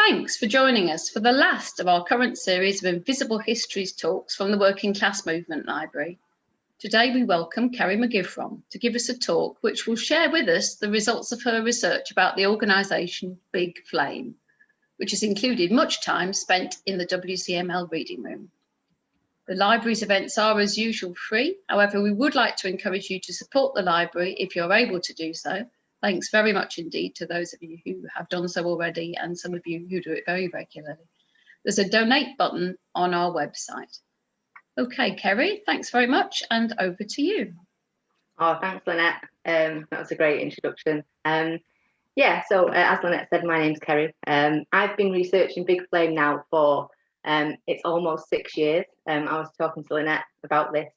Thanks for joining us for the last of our current series of Invisible Histories talks from the Working Class Movement Library. Today we welcome Kerrie McGiveron to give us a talk which will share with us the results of her research about the organisation Big Flame, which has included much time spent in the WCML reading room. The library's events are, as usual, free. However, we would like to encourage you to support the library if you're able to do so. Thanks very much indeed to those of you who have done so already and some of you who do it very regularly. There's a donate button on our website. Okay, Kerrie, thanks very much, and over to you. Oh, thanks, Lynette. That was a great introduction. So as Lynette said, my name's Kerrie. I've been researching Big Flame now for it's almost 6 years. I was talking to Lynette about this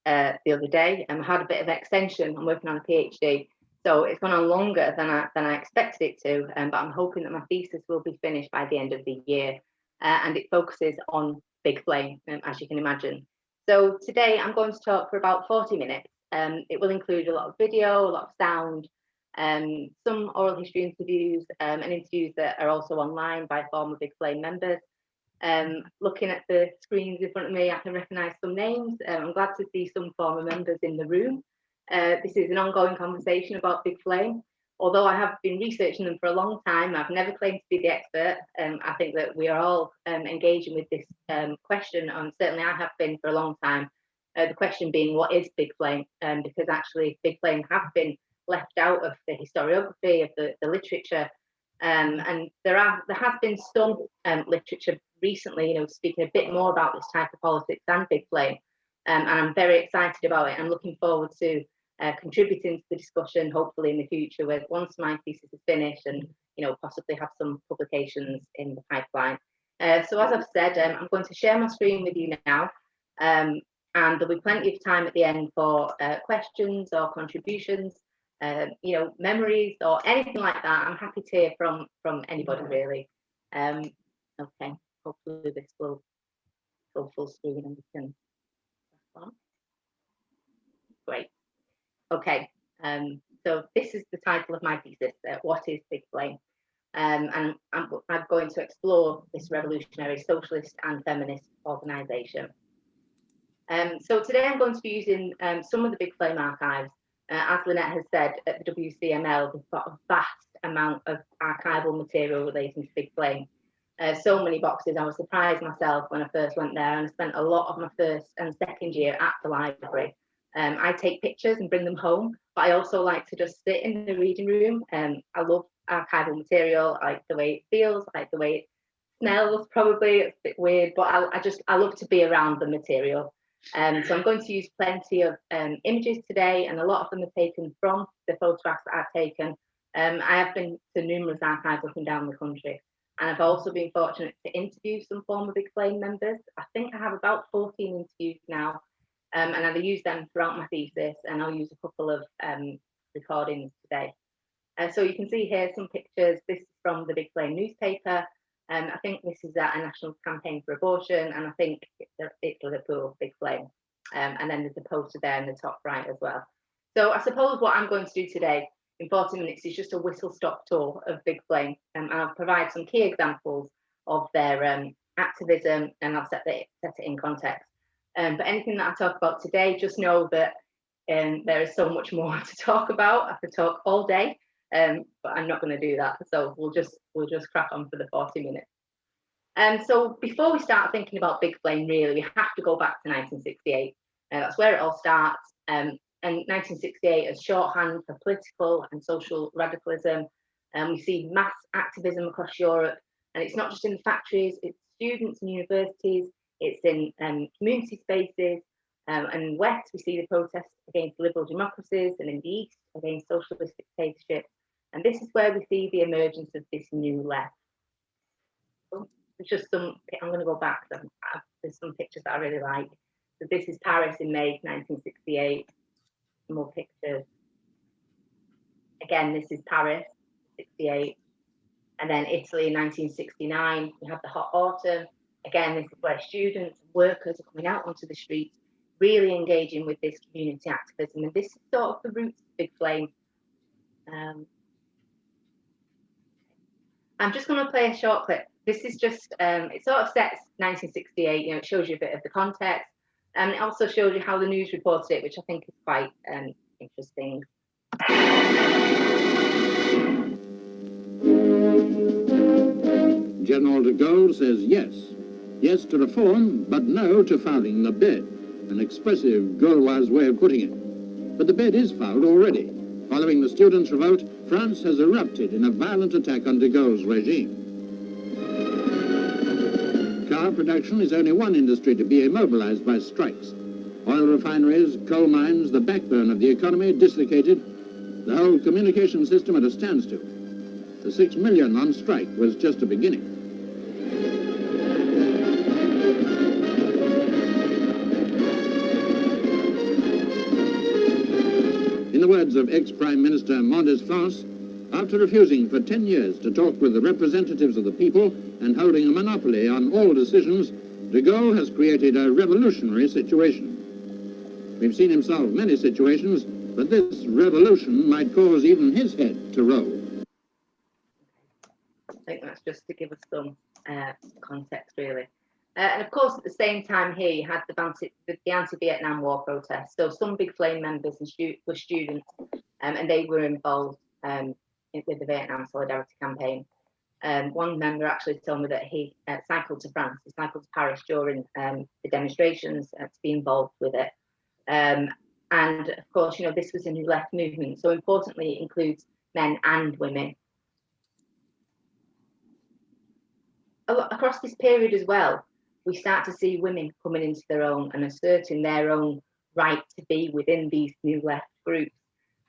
the other day and had a bit of extension. I'm working on a PhD, so it's gone on longer than I expected it to. But I'm hoping that my thesis will be finished by the end of the year, and it focuses on Big Flame, as you can imagine. So today I'm going to talk for about 40 minutes. It will include a lot of video, a lot of sound, some oral history interviews, and interviews that are also online by former Big Flame members. Looking at the screens in front of me, I can recognise some names. I'm glad to see some former members in the room. This is an ongoing conversation about Big Flame. Although I have been researching them for a long time, I've never claimed to be the expert. I think that we are all engaging with this question, and certainly I have been for a long time. The question being, what is Big Flame? Because actually Big Flame have been left out of the historiography, of the literature. And there has been some literature recently, speaking a bit more about this type of politics than Big Flame. And I'm very excited about it. I'm looking forward to contributing to the discussion, hopefully in the future, once my thesis is finished, and possibly have some publications in the pipeline. So as I've said, I'm going to share my screen with you now, and there'll be plenty of time at the end for questions or contributions, memories or anything like that. I'm happy to hear from anybody really. Okay, hopefully this will go full screen and we can. Great. Okay, so this is the title of my thesis, What is Big Flame? And I'm going to explore this revolutionary socialist and feminist organisation. So today I'm going to be using some of the Big Flame archives. As Lynette has said, at the WCML, we've got a vast amount of archival material relating to Big Flame. So many boxes. I was surprised myself when I first went there, and I spent a lot of my first and second year at the library. I take pictures and bring them home, but I also like to just sit in the reading room. I love archival material. I like the way it feels, I like the way it smells, probably. It's a bit weird, but I love to be around the material. So I'm going to use plenty of images today, and a lot of them are taken from the photographs that I've taken. I have been to numerous archives up and down the country, and I've also been fortunate to interview some former Big Flame members. I think I have about 14 interviews now. And I've used them throughout my thesis, and I'll use a couple of recordings today. So you can see here some pictures. This is from the Big Flame newspaper. I think this is a national campaign for abortion, and I think it's Liverpool, Big Flame. And then there's a poster there in the top right as well. So I suppose what I'm going to do today in 40 minutes is just a whistle-stop tour of Big Flame, and I'll provide some key examples of their activism, and I'll set it in context. But anything that I talk about today, just know that there is so much more to talk about. I could talk all day, but I'm not going to do that. So we'll just crack on for the 40 minutes. So before we start thinking about Big Flame, really, we have to go back to 1968. That's where it all starts. And 1968 as shorthand for political and social radicalism. We see mass activism across Europe, and it's not just in the factories, it's students and universities. It's in community spaces, and in the West we see the protests against liberal democracies, and in the East against socialist dictatorship. And this is where we see the emergence of this new left. There's just some, I'm going to go back, there's some pictures that I really like. So this is Paris in May 1968, more pictures. Again, this is Paris, 68. And then Italy in 1969, we have the hot autumn. Again, this is where students, workers are coming out onto the streets, really engaging with this community activism. And this is sort of the roots of Big Flame. I'm just going to play a short clip. This is just, it sort of sets 1968, you know, it shows you a bit of the context, and it also shows you how the news reported it, which I think is quite interesting. General de Gaulle says yes. Yes to reform, but no to fouling the bed. An expressive Gaulois way of putting it. But the bed is fouled already. Following the students' revolt, France has erupted in a violent attack on de Gaulle's regime. Car production is only one industry to be immobilized by strikes. Oil refineries, coal mines, the backbone of the economy dislocated, the whole communication system at a standstill. The 6 million on strike was just a beginning. In the words of ex-Prime Minister Mendes France, after refusing for 10 years to talk with the representatives of the people and holding a monopoly on all decisions, de Gaulle has created a revolutionary situation. We've seen him solve many situations, but this revolution might cause even his head to roll. I think that's just to give us some context, really. And of course, at the same time here, you had the anti-Vietnam War protests. So some Big Flame members were students, and they were involved with the Vietnam Solidarity Campaign. One member actually told me that he cycled to France, he cycled to Paris during the demonstrations to be involved with it. And of course, you know, this was a new left movement. So importantly, it includes men and women. Across this period as well, we start to see women coming into their own and asserting their own right to be within these new left groups.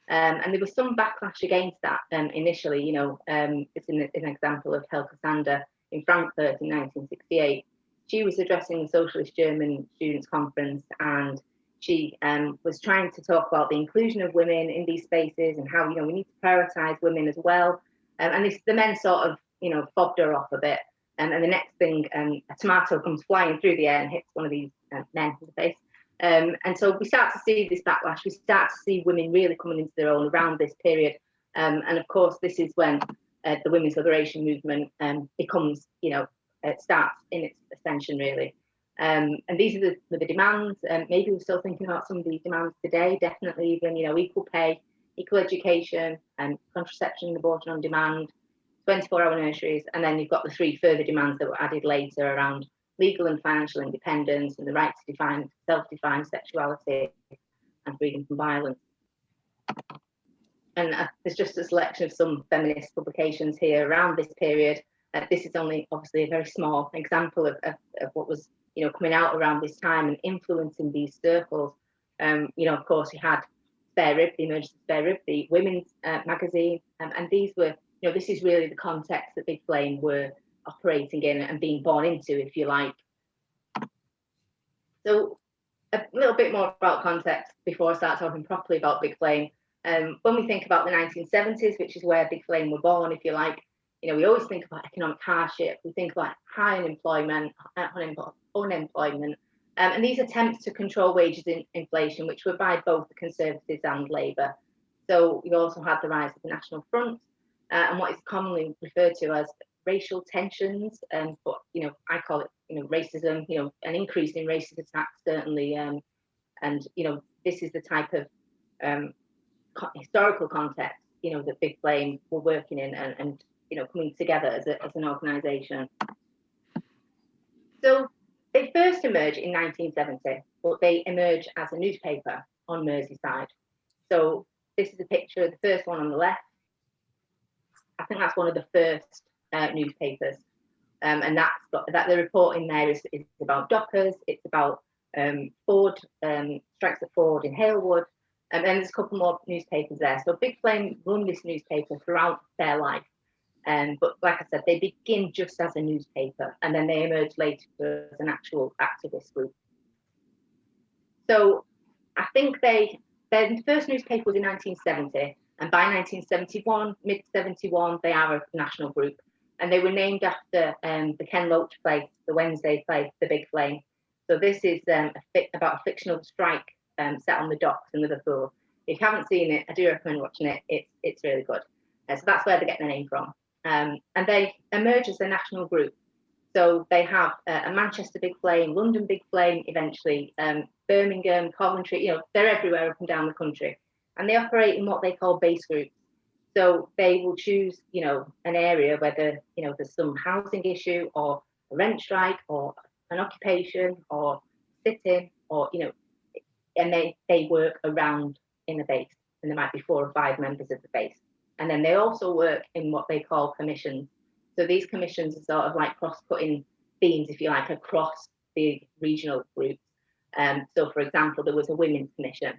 And there was some backlash against that initially. You know, it's an example of Helga Sander in Frankfurt in 1968. She was addressing the Socialist German Students' Conference, and she was trying to talk about the inclusion of women in these spaces and how, you know, we need to prioritise women as well. And the men sort of, you know, fobbed her off a bit. And the next thing, a tomato comes flying through the air and hits one of these men in the face. And so we start to see this backlash. We start to see women really coming into their own around this period. And of course, this is when the women's liberation movement becomes, you know, it starts in its ascension, really. And these are the demands. Maybe we're still thinking about some of these demands today. Definitely, even, you know, equal pay, equal education, and contraception and abortion on demand, 24-hour nurseries, and then you've got the 3 further demands that were added later around legal and financial independence and the right to self-define sexuality and freedom from violence. And there's just a selection of some feminist publications here around this period. This is only obviously a very small example of what was, you know, coming out around this time and influencing these circles. You know, of course, you had Spare Rib, the emergence of Spare Rib, the women's magazine, and these were, you know, this is really the context that Big Flame were operating in and being born into, if you like. So a little bit more about context before I start talking properly about Big Flame. When we think about the 1970s, which is where Big Flame were born, if you like, you know, we always think about economic hardship. We think about high unemployment, and these attempts to control wages and inflation, which were by both the Conservatives and Labour. So we also had the rise of the National Front, and what is commonly referred to as racial tensions, but, you know, I call it, you know, racism, you know, an increase in racist attacks, certainly, and, you know, this is the type of historical context, you know, that Big Flame were working in and you know, coming together as an organisation. So they first emerge in 1970, but they emerge as a newspaper on Merseyside. So this is a picture of the first one on the left. I think that's one of the first newspapers, and that the report in there is about dockers. It's about Ford, strikes at Ford in Halewood, and then there's a couple more newspapers there. So Big Flame run this newspaper throughout their life, but like I said, they begin just as a newspaper, and then they emerge later as an actual activist group. So I think their first newspaper was in 1970. And by 1971, mid-71, they are a national group. And they were named after the Ken Loach play, the Wednesday play, The Big Flame. So this is about a fictional strike set on the docks in Liverpool. If you haven't seen it, I do recommend watching it. It's really good. So that's where they're getting their name from. And they emerge as a national group. So they have a Manchester Big Flame, London Big Flame, eventually Birmingham, Coventry, they're everywhere up and down the country. And they operate in what they call base groups. So they will choose, an area where there's some housing issue or a rent strike or an occupation or sit-in or, and they work around in a base. And there might be 4 or 5 members of the base. And then they also work in what they call commissions. So these commissions are sort of like cross-cutting themes, if you like, across the regional groups. So, for example, there was a women's commission.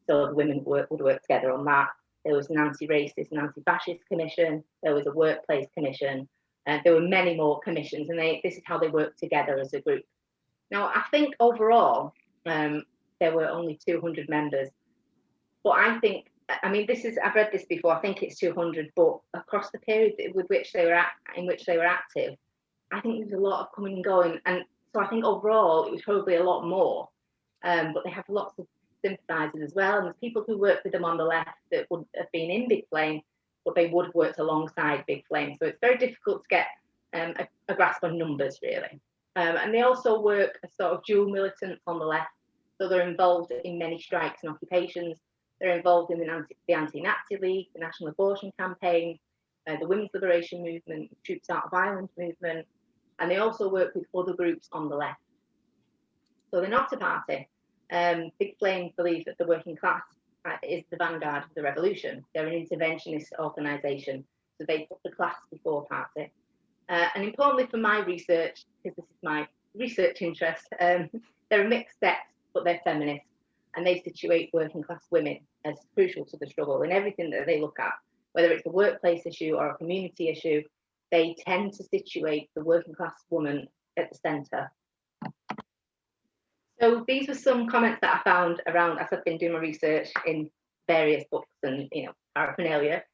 So the women would work together on that. There was an anti-racist and anti-fascist commission. There was a workplace commission. And there were many more commissions. And this is how they work together as a group. Now, I think overall, there were only 200 members. But I think, I've read this before, I think it's 200, but across the period in which they were active, I think there was a lot of coming and going. And so I think overall it was probably a lot more, but they have lots of sympathisers as well. And there's people who work with them on the left that would have been in Big Flame, but they would have worked alongside Big Flame. So it's very difficult to get a grasp on numbers, really. And they also work as sort of dual militants on the left. So they're involved in many strikes and occupations. They're involved in the Anti-Nazi League, the National Abortion Campaign, the Women's Liberation Movement, the Troops Out of Ireland movement, and they also work with other groups on the left. So they're not a party. Big Flame believe that the working class is the vanguard of the revolution. They're an interventionist organisation, so they put the class before party. And importantly for my research, because this is my research interest, they're a mixed sect, but they're feminist. And they situate working class women as crucial to the struggle in everything that they look at, whether it's a workplace issue or a community issue. They tend to situate the working class woman at the centre. So these were some comments that I found around as I've been doing my research in various books and paraphernalia.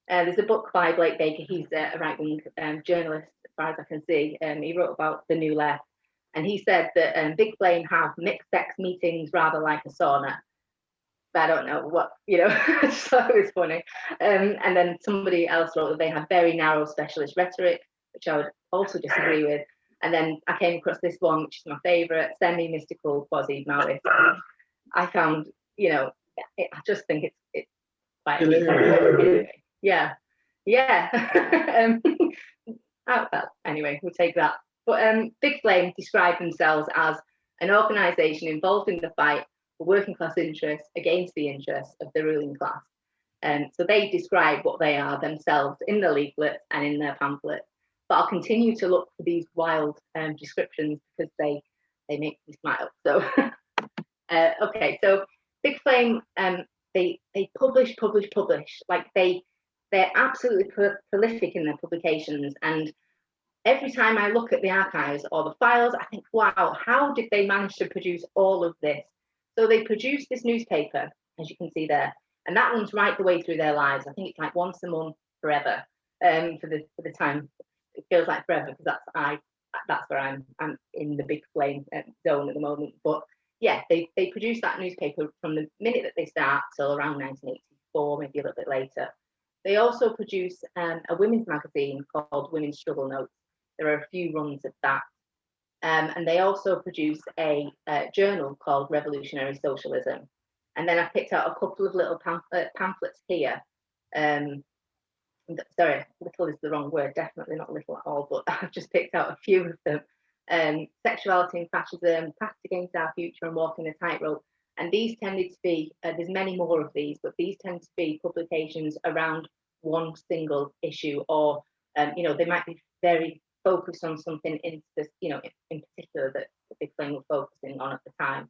There's a book by Blake Baker. He's a right-wing journalist, as far as I can see. He wrote about the New Left. And he said that Big Flame have mixed-sex meetings rather like a sauna. But I don't know what, I just thought it was funny. And then somebody else wrote that they have very narrow specialist rhetoric, which I would also disagree with. And then I came across this one, which is my favourite, semi-mystical quasi-Maoist. I found, I just think it's quite anyway. Yeah. Well, anyway, we'll take that. But Big Flame describe themselves as an organisation involved in the fight for working class interests against the interests of the ruling class. So they describe what they are themselves in the leaflets and in their pamphlets. But I'll continue to look for these wild descriptions because they make me smile. So, okay, so Big Flame, they publish. Like they're absolutely prolific in their publications. And every time I look at the archives or the files, I think, wow, how did they manage to produce all of this? So they produced this newspaper, as you can see there, and that runs right the way through their lives. I think it's like once a month forever for the time. It feels like forever because that's where I'm in the Big Flame zone at the moment. But yeah, they produce that newspaper from the minute that they start till around 1984, maybe a little bit later. They also produce a women's magazine called Women's Struggle Notes. There are a few runs of that. And they also produce a journal called Revolutionary Socialism. And then I picked out a couple of little pamphlets here. Sorry, little is the wrong word, definitely not little at all, but I've just picked out a few of them. Sexuality and Fascism, Past Against Our Future and Walking a Tightrope. And these tended to be, there's many more of these, but these tend to be publications around one single issue, or, they might be very focused on something in particular that the Big Flame were focusing on at the time.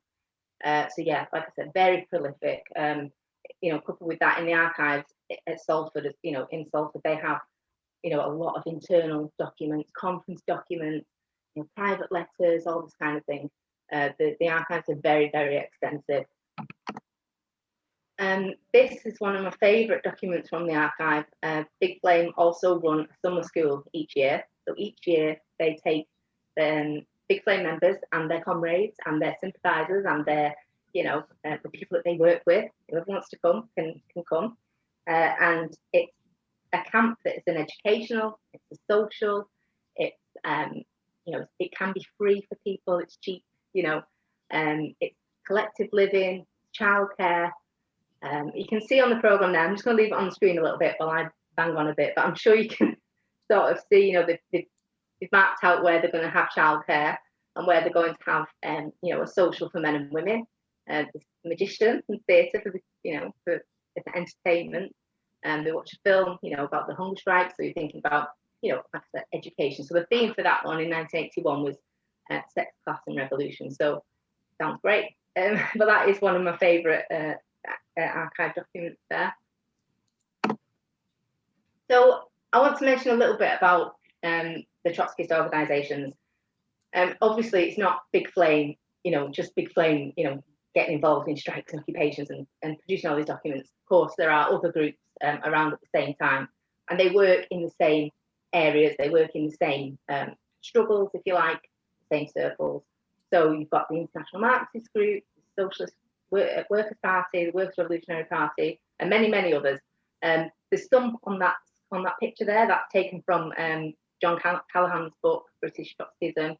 So yeah, like I said, very prolific. Coupled with that, in the archives at Salford, in Salford, they have, a lot of internal documents, conference documents, private letters, all this kind of thing. The archives are very, very extensive. This is one of my favourite documents from the archive. Big Flame also run a summer school each year. So each year they take Big Flame members and their comrades and their sympathisers and their, the people that they work with. Whoever wants to come can come. And it's a camp that is an educational, it's a social, it's you know, it can be free for people, it's cheap, you know, it's collective living, childcare. You can see on the programme now, I'm just going to leave it on the screen a little bit while I bang on a bit, but I'm sure you can sort of see, you know, they've mapped out where they're going to have childcare and where they're going to have, you know, a social for men and women, there's magician and theatre for the, you know, for entertainment, and they watch a film, you know, about the hunger strike. So you're thinking about, you know, like I said, education. So the theme for that one in 1981 was sex, class, and revolution. So sounds great. But that is one of my favourite archive documents there. So I want to mention a little bit about the Trotskyist organisations. Obviously, it's not Big Flame, you know, just Big Flame, you know, getting involved in strikes and occupations and producing all these documents. Of course, there are other groups around at the same time, and they work in the same areas, they work in the same struggles, if you like, same circles. So you've got the International Marxist Group, the Socialist Workers' Party, the Workers' Revolutionary Party, and many, many others. There's some on that picture there that's taken from John Callaghan's book, British Trotskyism.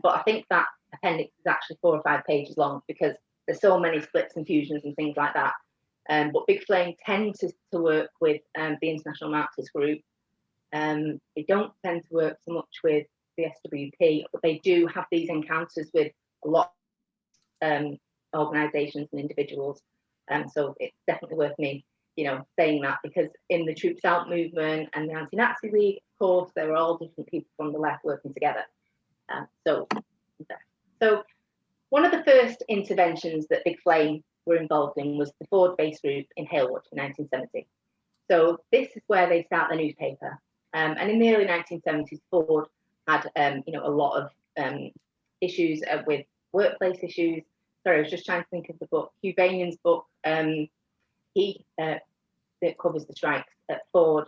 But I think that appendix is actually 4 or 5 pages long because there's so many splits and fusions and things like that. But Big Flame tend to work with the International Marxist Group. They don't tend to work so much with the SWP, but they do have these encounters with a lot of organisations and individuals. So it's definitely worth me, you know, saying that, because in the Troops Out movement and the Anti-Nazi League, of course, there were all different people from the left working together. So one of the first interventions that Big Flame were involved in was the Ford base group in Halewood in 1970. So this is where they start their newspaper. And in the early 1970s, Ford had you know, a lot of issues with workplace issues. Sorry, I was just trying to think of the book, Hugh Banion's book. He that covers the strikes at Ford.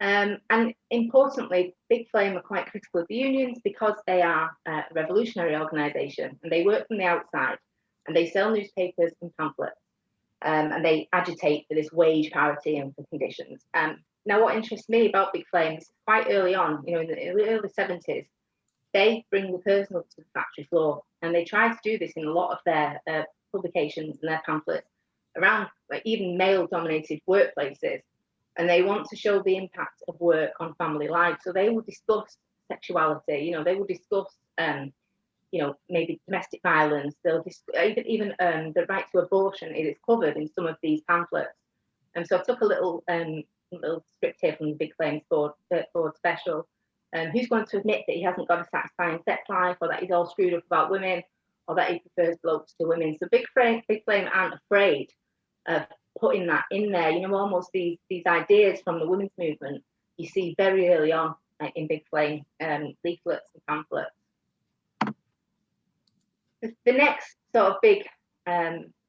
And importantly, Big Flame are quite critical of the unions because they are a revolutionary organisation and they work from the outside and they sell newspapers and pamphlets and they agitate for this wage parity and for conditions. Now, what interests me about Big Flame is quite early on, you know, in the early 70s, they bring the person up to the factory floor and they try to do this in a lot of their publications and their pamphlets around like even male-dominated workplaces. And they want to show the impact of work on family life. So they will discuss sexuality, you know, they will discuss, you know, maybe domestic violence. They'll even the right to abortion is covered in some of these pamphlets. And so I took a little script here from the Big Flame Ford special. Who's going to admit that he hasn't got a satisfying sex life, or that he's all screwed up about women, or that he prefers blokes to women? So Big Flame aren't afraid of putting that in there, you know, almost these ideas from the women's movement you see very early on in Big Flame leaflets and pamphlets. The next sort of big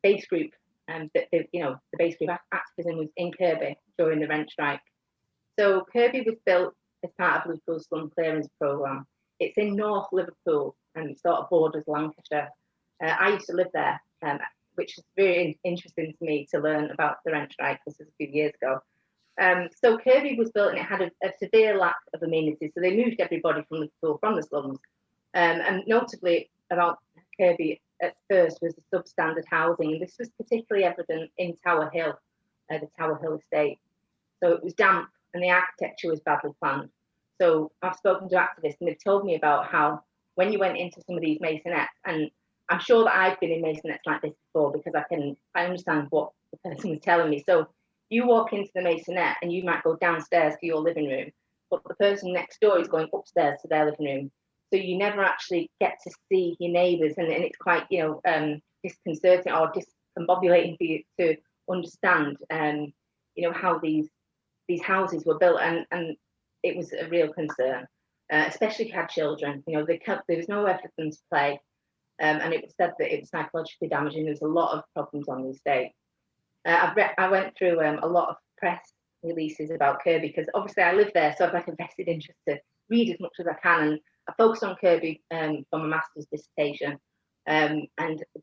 base group, you know, the base group activism was in Kirby during the rent strike. So Kirby was built as part of Liverpool's slum clearance programme. It's in North Liverpool and it sort of borders Lancashire. I used to live there, which is very interesting to me to learn about the rent strike. This was a few years ago. So Kirby was built and it had a severe lack of amenities. So they moved everybody from Liverpool, from the slums. And notably about Kirby at first was the substandard housing. And this was particularly evident in Tower Hill, the Tower Hill estate. So it was damp and the architecture was badly planned. So I've spoken to activists and they've told me about how when you went into some of these masonettes, and I'm sure that I've been in masonettes like this before because I understand what the person was telling me. So you walk into the masonette and you might go downstairs to your living room, but the person next door is going upstairs to their living room. So you never actually get to see your neighbours, and it's quite, you know, disconcerting or discombobulating for you to understand, you know, how these houses were built, and it was a real concern, especially if you had children. You know, there was nowhere for them to play. And it was said that it was psychologically damaging. There was a lot of problems on the estate. I went through a lot of press releases about Kirby because obviously I live there, so I've like a vested interest to read as much as I can. And I focused on Kirby for my master's dissertation. And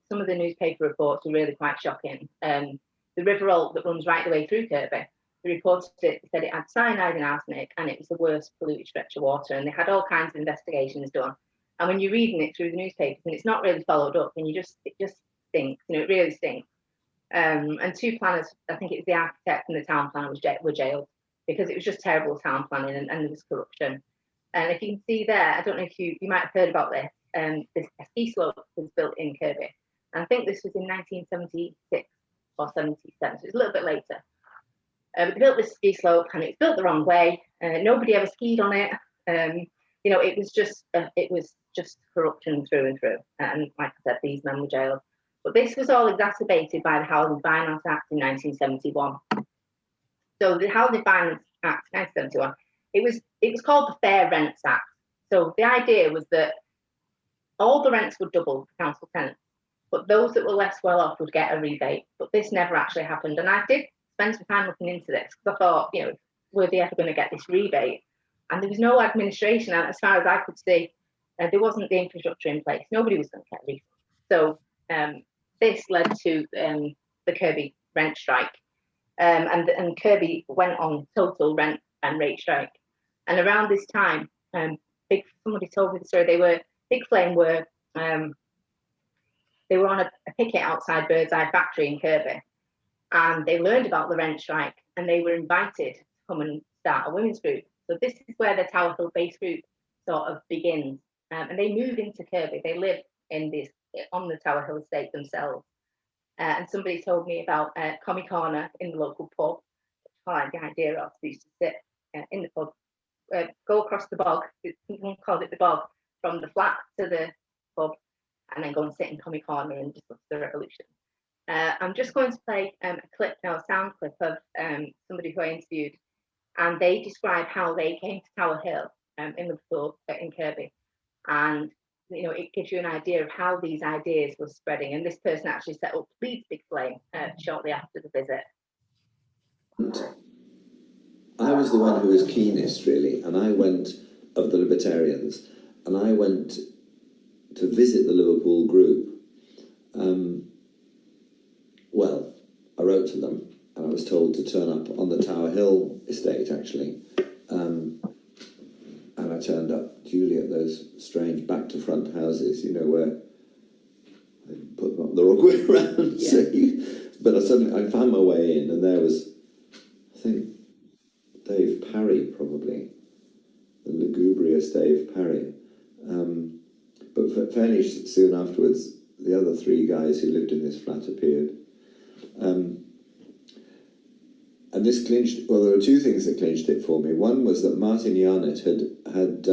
some of the newspaper reports were really quite shocking. The River Alt that runs right the way through Kirby reported it, said it had cyanide and arsenic, and it was the worst polluted stretch of water. And they had all kinds of investigations done. And when you're reading it through the newspapers, and it's not really followed up, and it just stinks, it really stinks. And 2 planners, I think it was the architect and the town planner, were jailed because it was just terrible town planning, and there was corruption. And if you can see there, I don't know if you might have heard about this. This ski slope was built in Kirby, and I think this was in 1976 or 77, so it's a little bit later. But they built this ski slope, and it's built the wrong way. Nobody ever skied on it. It was just corruption through and through. And like I said, these men were jailed. But this was all exacerbated by the Housing Finance Act in 1971. So the Housing Finance Act 1971, it was called the Fair Rents Act. So the idea was that all the rents would double for council tenants, but those that were less well off would get a rebate. But this never actually happened. And I did spend some time looking into this because I thought, were they ever going to get this rebate? And there was no administration, and as far as I could see, there wasn't the infrastructure in place. Nobody was going to get a rebate. So this led to the Kirby Rent Strike, and Kirby went on total rent and rate strike. And around this time, somebody told me the story. Big Flame were they were on a picket outside Birdseye factory in Kirby, and they learned about the rent strike, and they were invited to come and start a women's group. So this is where the Tower Hill base group sort of begins, and they move into Kirby. They live on the Tower Hill estate themselves. And somebody told me about Commie Corner in the local pub, which I like the idea of. They used to sit in the pub, go across the bog, someone called it the bog, from the flat to the pub, and then go and sit in Commie Corner and discuss the revolution. I'm just going to play a clip now, a sound clip of somebody who I interviewed, and they describe how they came to Tower Hill in Liverpool, in Kirby, and it gives you an idea of how these ideas were spreading. And this person actually set up Leeds Big Flame shortly after the visit. I was the one who was keenest, really, and I went, of the Libertarians, and I went to visit the Liverpool group. Well, I wrote to them, and I was told to turn up on the Tower Hill estate, actually. And I turned up duly at those strange back-to-front houses, where they put them up the wrong way around. Yeah. But I found my way in, and there was, I think, Dave Parry, probably, the lugubrious Dave Parry. But fairly soon afterwards, the other 3 guys who lived in this flat appeared. And this clinched, well, there were 2 things that clinched it for me. One was that Martin Yarnett had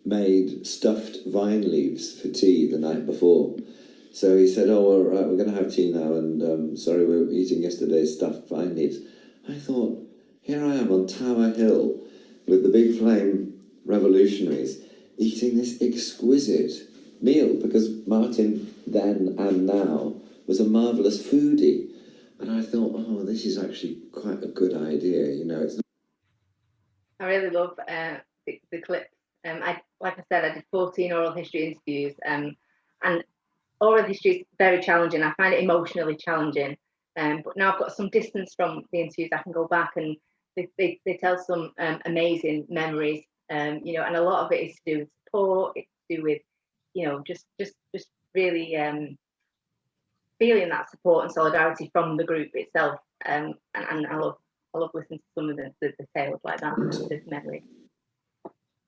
made stuffed vine leaves for tea the night before. So he said, oh, all right, we're going to have tea now, and sorry, we were eating yesterday's stuffed vine leaves. I thought, here I am on Tower Hill with the Big Flame revolutionaries eating this exquisite meal, because Martin then and now was a marvellous foodie. And I thought, oh, this is actually quite a good idea, It's not... I really love the clips. Like I said, I did 14 oral history interviews, and oral history is very challenging. I find it emotionally challenging. But now I've got some distance from the interviews. I can go back, and they tell some amazing memories. And a lot of it is to do with support. It's to do with, just really feeling that support and solidarity from the group itself. And I love listening to some of the tales like that, the memories.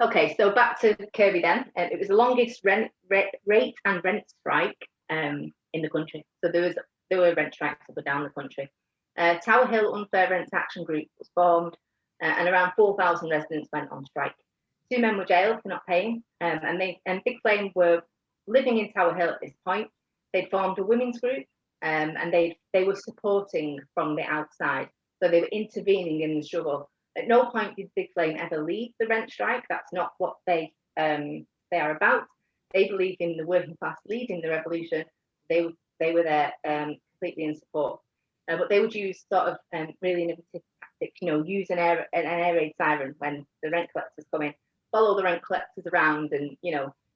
Okay, so back to Kirby then. It was the longest rate and rent strike in the country. So there were rent strikes up and down the country. Tower Hill Unfair Rents Action Group was formed, and around 4,000 residents went on strike. 2 men were jailed for not paying, and Big Flame were living in Tower Hill at this point. They'd formed a women's group, and they were supporting from the outside. So they were intervening in the struggle. At no point did Big Flame ever lead the rent strike. That's not what they are about. They believe in the working class leading the revolution. They were there completely in support. But they would use sort of really innovative tactics, use an air raid siren when the rent collectors come in, follow the rent collectors around, and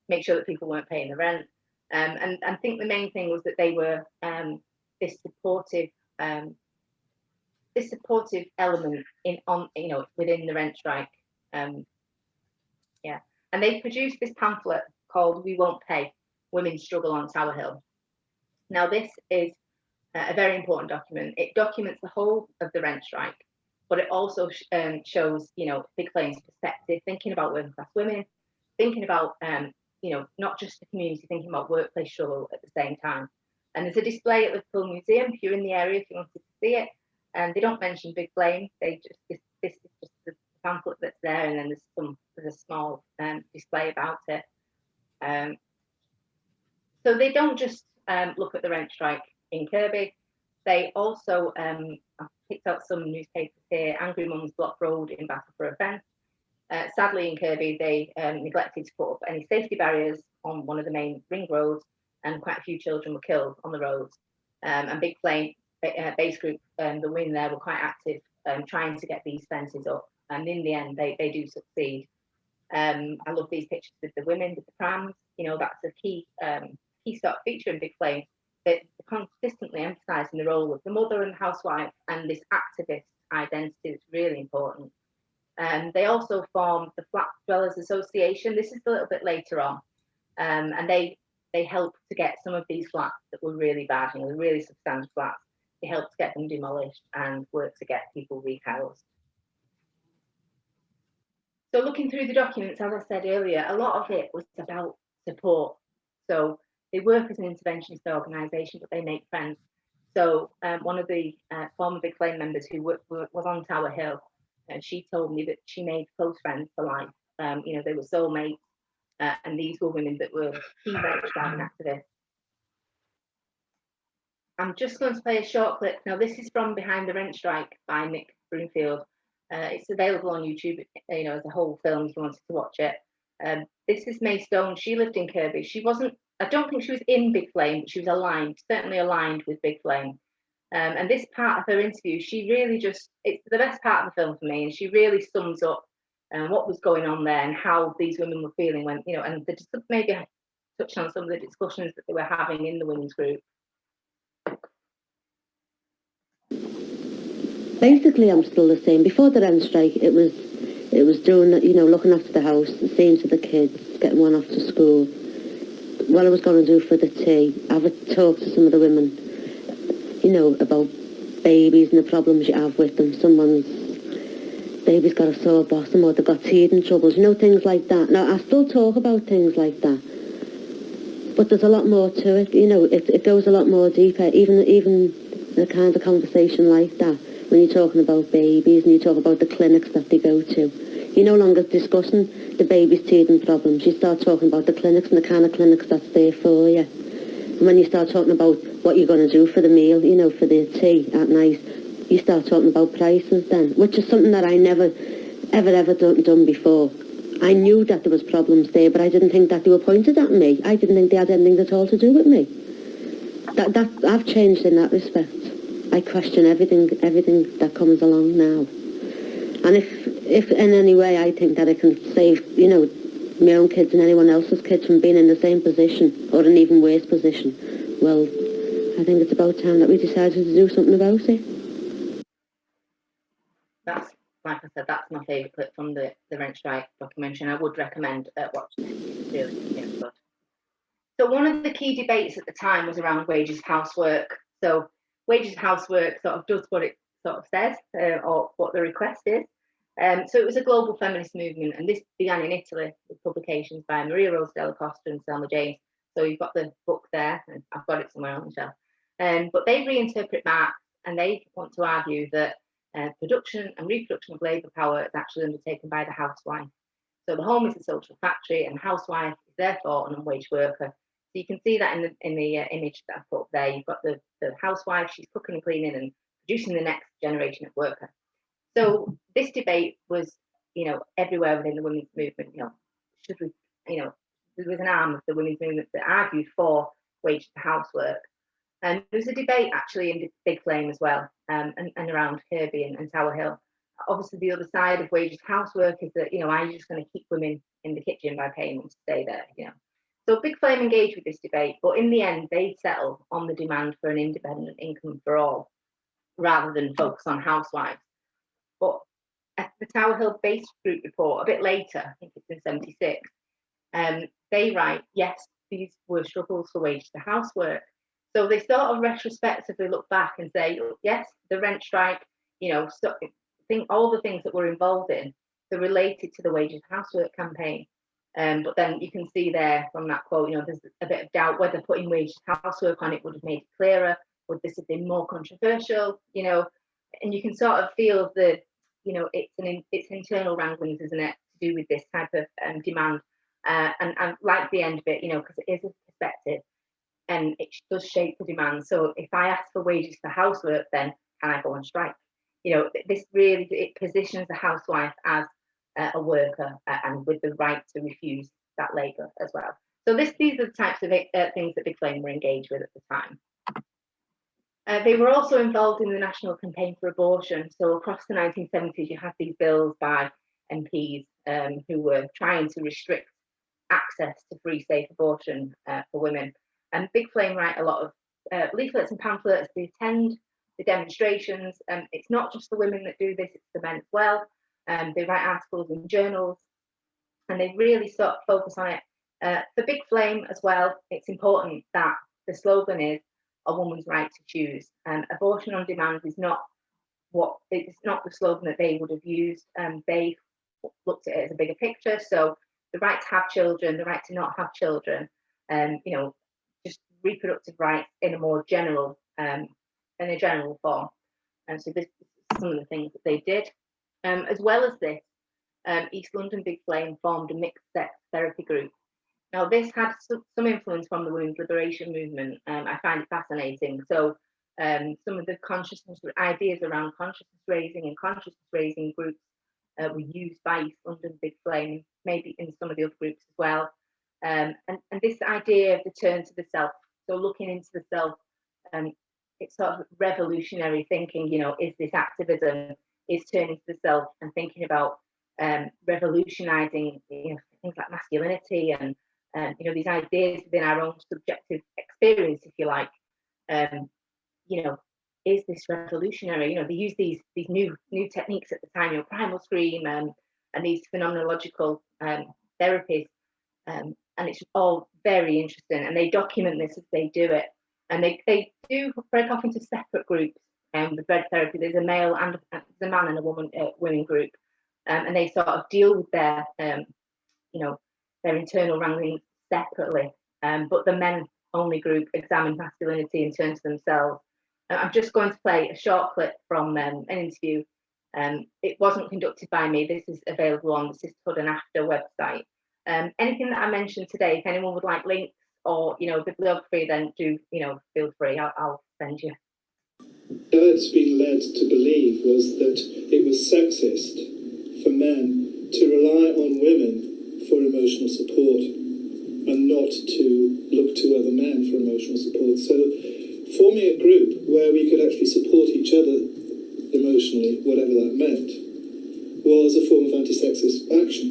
make sure that people weren't paying the rent. And I think the main thing was that they were this supportive this supportive element within the rent strike. Yeah, and they produced this pamphlet called "We Won't Pay: Women's Struggle on Tower Hill." Now, this is a very important document. It documents the whole of the rent strike, but it also shows, Big Flame's perspective, thinking about working class women, thinking about, not just the community, thinking about workplace struggle at the same time. And there's a display at the Liverpool Museum if you're in the area, if you wanted to see it. And they don't mention Big Flame. They just this is just the pamphlet that's there, and then there's a small display about it. So they don't just look at the rent strike in Kirby. They also I've picked out some newspapers here. Angry Mums blocked road in battle for a fence. Sadly, in Kirby, they neglected to put up any safety barriers on one of the main ring roads, and quite a few children were killed on the roads. And Big Flame base group, the women there were quite active trying to get these fences up. And in the end, they do succeed. I love these pictures with the women, with the prams. That's a key sort of feature in Big Flame. They're consistently emphasising the role of the mother and housewife, and this activist identity is really important. They also formed the Flat Dwellers Association. This is a little bit later on, and they helped to get some of these flats that were really bad, really substandard flats. They helped to get them demolished and work to get people rehoused. So looking through the documents, as I said earlier, a lot of it was about support. So they work as an interventionist organisation, but they make friends. So one of the former Big Flame members who was on Tower Hill, she told me that she made close friends for life. They were soulmates, and these were women that were key rent strike activists. I'm just going to play a short clip. Now, this is from Behind the Rent Strike by Nick Broomfield. It's available on YouTube, as a whole film if you wanted to watch it. This is May Stone. She lived in Kirby. I don't think she was in Big Flame, but she was certainly aligned with Big Flame. And this part of her interview, she really it's the best part of the film for me, and she really sums up what was going on there and how these women were feeling when, and maybe touch on some of the discussions that they were having in the women's group. Basically, I'm still the same. Before the rent strike, it was doing, looking after the house, seeing to the kids, getting one off to school. What I was going to do for the tea, I would talk to some of the women, about babies and the problems you have with them. Someone's baby's got a sore bottom, or they've got teething troubles, things like that. Now, I still talk about things like that, but there's a lot more to it. It goes a lot more deeper, even the kind of conversation like that. When you're talking about babies and you talk about the clinics that they go to, you're no longer discussing the baby's teething problems. You start talking about the clinics and the kind of clinics that's there for you. And when you start talking about what you're going to do for the meal, for the tea at night, you start talking about prices then, which is something that I never, ever done before. I knew that there was problems there, but I didn't think that they were pointed at me. I didn't think they had anything at all to do with me. I've changed in that respect. I question everything that comes along now. And if in any way I think that I can save, my own kids and anyone else's kids from being in the same position or an even worse position, well, I think it's about time that we decided to do something about it. That's, like I said, that's my favourite clip from the Rent Strike documentary, and I would recommend watching it. It's really good. So one of the key debates at the time was around wages housework. So wages housework sort of does what it sort of says, or what the request is. So it was a global feminist movement, and this began in Italy with publications by Maria Rose Della Costa and Selma James. So you've got the book there, and I've got it somewhere on the shelf. But they reinterpret Marx, and they want to argue that production and reproduction of labour power is actually undertaken by the housewife. So the home is a social factory, and the housewife is therefore an unwaged worker. So you can see that in the image that I put up there. You've got the housewife, she's cooking and cleaning and producing the next generation of worker. So this debate was, everywhere within the women's movement. Should we, there was an arm of the women's movement that argued for wage to housework. And there was a debate actually in Big Flame as well, and around Kirby and Tower Hill. Obviously, the other side of wages housework is that, are you just going to keep women in the kitchen by paying them to stay there? So Big Flame engaged with this debate, but in the end, they settled on the demand for an independent income for all. rather than focus on housewives. But at the Tower Hill Base Group report, a bit later, I think it's in 76, they write, yes, these were struggles for wages to housework. So they sort of retrospectively look back and say, yes, the rent strike, I think all the things that we're involved in, they're related to the wages to housework campaign. But then you can see there from that quote, there's a bit of doubt whether putting wages to housework on it would have made it clearer. Would this have been more controversial? And you can sort of feel the, it's internal wranglings, isn't it, to do with this type of demand. And like the end of it, because it is a perspective and it does shape the demand. So if I ask for wages for housework, then can I go on strike? This really, it positions the housewife as a worker and with the right to refuse that labour as well. So these are the types of things that Big Flame were engaged with at the time. They were also involved in the national campaign for abortion. So across the 1970s, you had these bills by MPs who were trying to restrict access to free, safe abortion for women. And Big Flame write a lot of leaflets and pamphlets. They attend the demonstrations. It's not just the women that do this, it's the men as well. They write articles in journals, and they really sort of focus on it. For Big Flame as well, it's important that the slogan is a woman's right to choose. Abortion on demand is not it's not the slogan that they would have used. They looked at it as a bigger picture. So the right to have children, the right to not have children, just reproductive rights in a more general, in a general form. And so this is some of the things that they did. As well as this, East London Big Flame formed a mixed sex therapy group. Now, this had some influence from the women's liberation movement. I find it fascinating. So some of the consciousness ideas around consciousness raising and consciousness raising groups were used by East London Big Flame, maybe in some of the other groups as well. And this idea of the turn to the self, so looking into the self, it's sort of revolutionary thinking, is this activism, is turning to the self and thinking about revolutionizing things like masculinity and these ideas within our own subjective experience, if you like. Is this revolutionary? They use these new techniques at the time, primal scream and these phenomenological therapies, and it's all very interesting. And they document this as they do it, and they do break off into separate groups. With red therapy, there's a male and there's a man and a women group, and they sort of deal with their internal wranglings separately. But the men only group examine masculinity and turn to themselves. I'm just going to play a short clip from an interview. It wasn't conducted by me. This is available on the Sisterhood and After website. Anything that I mentioned today, if anyone would like links or bibliography, then do feel free. I'll send you. I'd been led to believe was that it was sexist for men to rely on women for emotional support and not to look to other men for emotional support. So forming a group where we could actually support each other emotionally, whatever that meant, was a form of anti-sexist action.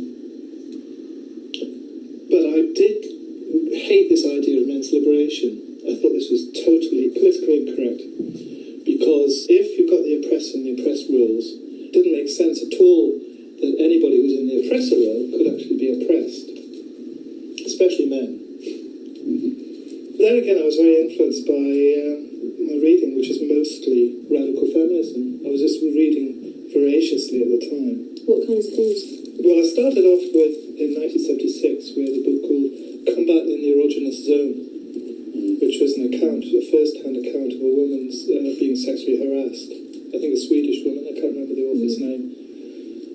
But I did hate this idea of men's liberation. I thought this was totally politically incorrect. Because if you've got the oppressor and the oppressed rules, it didn't make sense at all that anybody who's in the oppressor role could actually be oppressed, especially men. But then again, I was very influenced by my reading, which is mostly radical feminism. I was just reading voraciously at the time. What kinds of things? Well, I started off with, in 1976, with a book called Combat in the Erogenous Zone, which was an account, a first-hand account of a woman's being sexually harassed. I think a Swedish woman, I can't remember the author's name.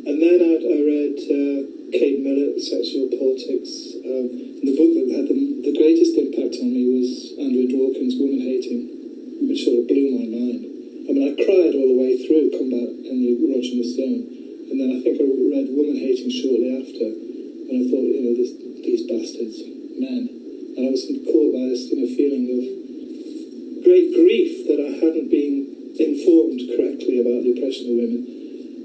And then I read Kate Millett, Sexual Politics. The book that had the greatest impact on me was Andrea Dworkin's Woman Hating, which sort of blew my mind. I mean, I cried all the way through Combat in the Erogenous Zone. And then I think I read Woman Hating shortly after, and I thought, these bastards, men. And I was caught by this feeling of great grief that I hadn't been informed correctly about the oppression of women,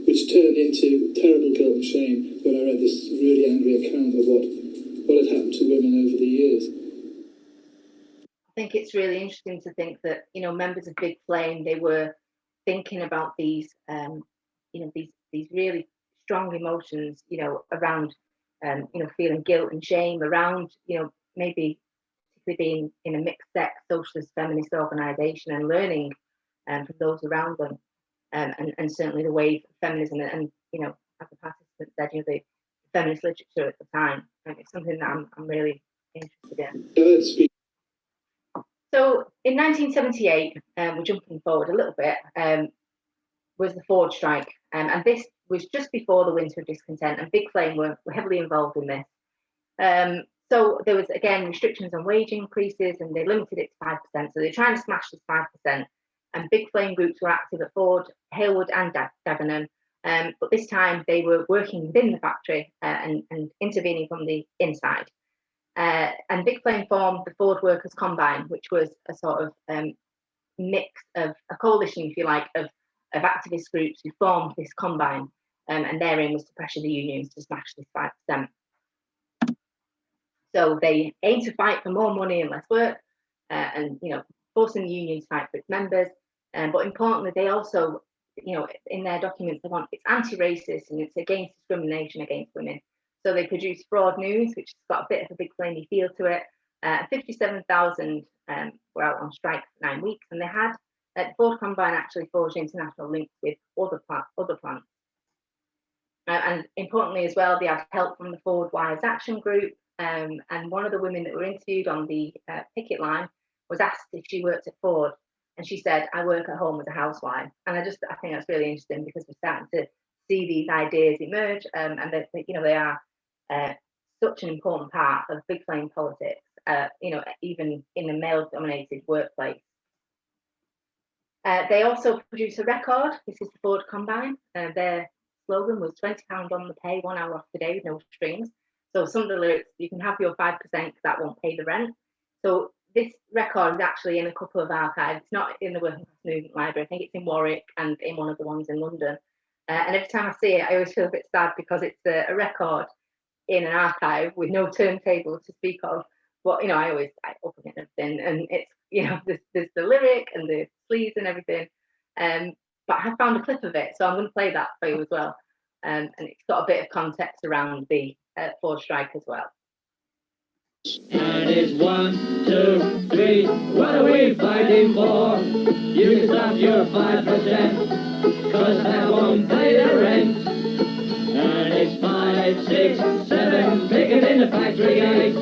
which turned into terrible guilt and shame when I read this really angry account of what had happened to women over the years. I think it's really interesting to think that members of Big Flame, they were thinking about these, these really strong emotions, around, feeling guilt and shame, around, maybe particularly being in a mixed sex socialist feminist organisation and learning from those around them, and certainly the wave of feminism and as the participant said, the feminist literature at the time, and it's something that I'm really interested in. So in 1978, we're jumping forward a little bit, was the Ford strike, and this was just before the winter of discontent, and Big Flame were heavily involved in this. So there was, again, restrictions on wage increases, and they limited it to 5%. So they're trying to smash this 5%. And Big Flame groups were active at Ford, Halewood and Dagenham. But this time they were working within the factory and intervening from the inside. And Big Flame formed the Ford Workers' Combine, which was a sort of mix of a coalition, if you like, of activist groups who formed this combine. And their aim was to pressure the unions to smash this 5%. So they aim to fight for more money and less work, and forcing the union to fight for its members. But importantly, they also, in their documents, they want it's anti-racist and it's against discrimination against women. So they produce Fraud News, which has got a bit of a Big Flamey feel to it. 57,000 were out on strike for 9 weeks, and they had Ford Combine actually forged international links with other plants. And importantly as well, they had help from the Ford Wives Action Group. And one of the women that were interviewed on the picket line was asked if she worked at Ford, and she said, "I work at home as a housewife." And I think that's really interesting, because we're starting to see these ideas emerge, and that they are such an important part of Big Flame politics, even in a male-dominated workplace. They also produce a record. This is the Ford Combine. Their slogan was £20 on the pay, 1 hour off the day with no strings. So some of the lyrics, you can have your 5% because that won't pay the rent. So this record is actually in a couple of archives. It's not in the Working Class Movement Library. I think it's in Warwick and in one of the ones in London. And every time I see it, I always feel a bit sad, because it's a record in an archive with no turntable to speak of. But I always open it and everything, and it's there's the lyric and the sleeves and everything. But I found a clip of it, so I'm going to play that for you as well. And it's got a bit of context around the Ford strike as well. And it's 1, 2, 3, what are we fighting for? You can stop your 5%, cause that won't pay the rent. And it's 5, 6, 7, picket in the factory gate.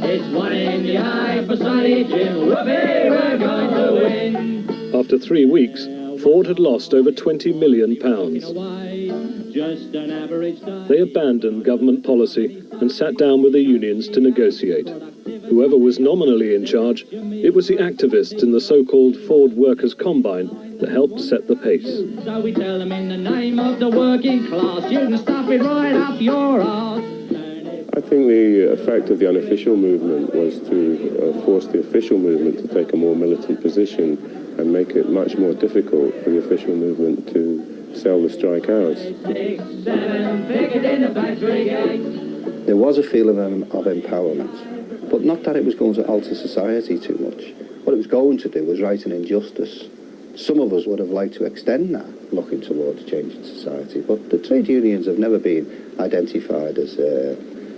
It's 1 in the eye for Sonny Jim, whoopee, we're going to win. After 3 weeks, Ford had lost over £20 million. They abandoned government policy and sat down with the unions to negotiate. Whoever was nominally in charge, it was the activists in the so-called Ford Workers' Combine that helped set the pace. So we tell them, in the name of the working class, you can stop it right up your arse. I think the effect of the unofficial movement was to force the official movement to take a more militant position and make it much more difficult for the official movement to sell the strike out. 6, 7, picket in the factory gate. There was a feeling of empowerment, but not that it was going to alter society too much. What it was going to do was right an injustice. Some of us would have liked to extend that, looking towards changing society, but the trade unions have never been identified as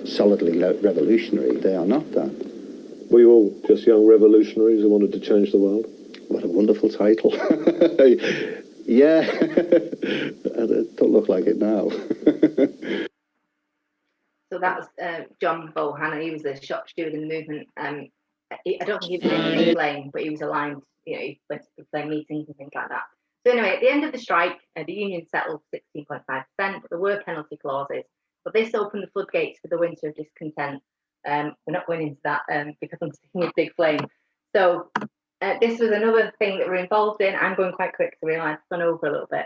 solidly revolutionary. They are not that. Were you all just young revolutionaries who wanted to change the world? What a wonderful title. Yeah, it don't look like it now. So that was John Bohanna. He was a shop steward in the movement. I don't think he was in Big Flame, but he was aligned. He went to Big Flame meetings and things like that. So anyway, at the end of the strike, the union settled 16.5%, but there were penalty clauses. But this opened the floodgates for the winter of discontent. We're not going into that because I'm sticking with Big Flame. So this was another thing that we're involved in. I'm going quite quick to realise I've gone over a little bit.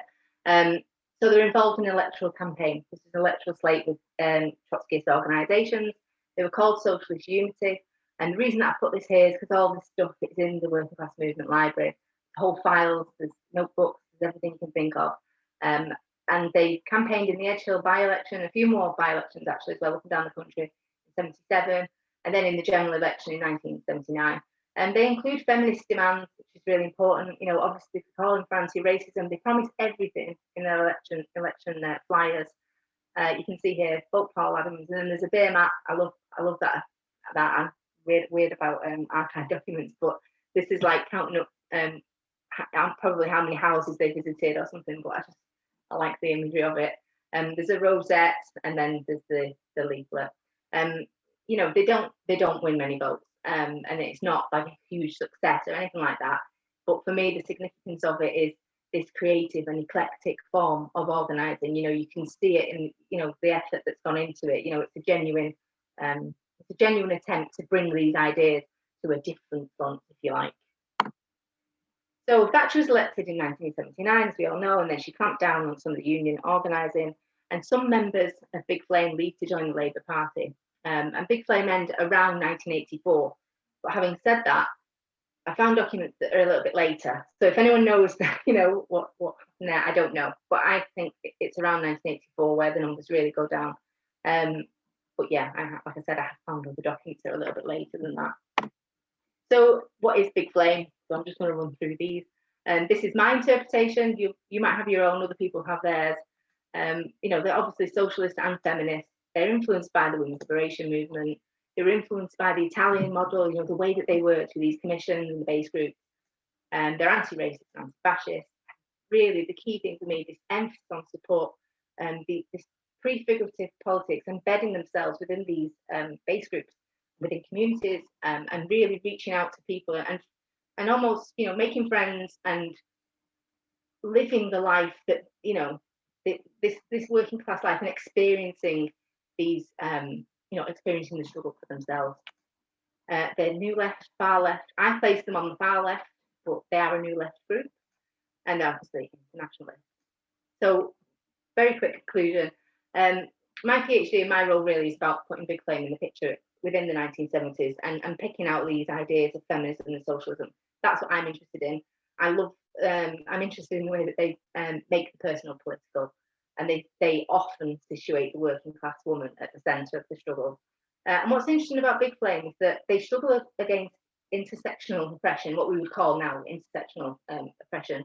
So they're involved in an electoral campaign. This is an electoral slate with Trotskyist organisations. They were called Socialist Unity. And the reason that I put this here is because all this stuff is in the Working Class Movement Library. Whole files, there's notebooks, there's everything you can think of. And they campaigned in the Edge Hill by-election, a few more by-elections actually as well, up and down the country in 77, and then in the general election in 1979. And they include feminist demands, which is really important. You know, obviously calling for anti-racism. They promise everything in their election flyers. You can see here, vote Paul Adams, and then there's a beer mat. I love that. I'm weird about archive documents, but this is like counting up probably how many houses they visited or something. But I like the imagery of it. There's a rosette, and then there's the leaflet. You know, they don't win many votes, and it's not like a huge success or anything like that. But for me, the significance of it is this creative and eclectic form of organising. You know, you can see it in, you know, the effort that's gone into it. You know, it's a genuine attempt to bring these ideas to a different front, if you like. So Thatcher was elected in 1979, as we all know, and then she clamped down on some of the union organising, and some members of Big Flame leave to join the Labour Party. And Big Flame ended around 1984. But having said that, I found documents that are a little bit later. So if anyone knows, you know, what happened there, I don't know. But I think it's around 1984 where the numbers really go down. But yeah, like I said, I have found other documents that are a little bit later than that. So what is Big Flame? So I'm just going to run through these. This is my interpretation. You might have your own, other people have theirs. You know, they're obviously socialist and feminist. They're influenced by the women's liberation movement. They were influenced by the Italian model, you know, the way that they worked with these commissions and the base groups. And they're anti-racist and anti-fascist. Really, the key thing for me, this emphasis on support and this prefigurative politics, embedding themselves within these base groups, within communities, and really reaching out to people and almost, you know, making friends and living the life that, you know, this working class life and experiencing these, you know, experiencing the struggle for themselves. They're new left, far left. I place them on the far left, but they are a new left group, and obviously internationalist. So, very quick conclusion. My PhD and my role really is about putting Big Flame in the picture within the 1970s and picking out these ideas of feminism and socialism. That's what I'm interested in. I'm interested in the way that they make the personal political, and they often situate the working class woman at the centre of the struggle. And what's interesting about Big Flame is that they struggle against intersectional oppression, what we would call now intersectional oppression.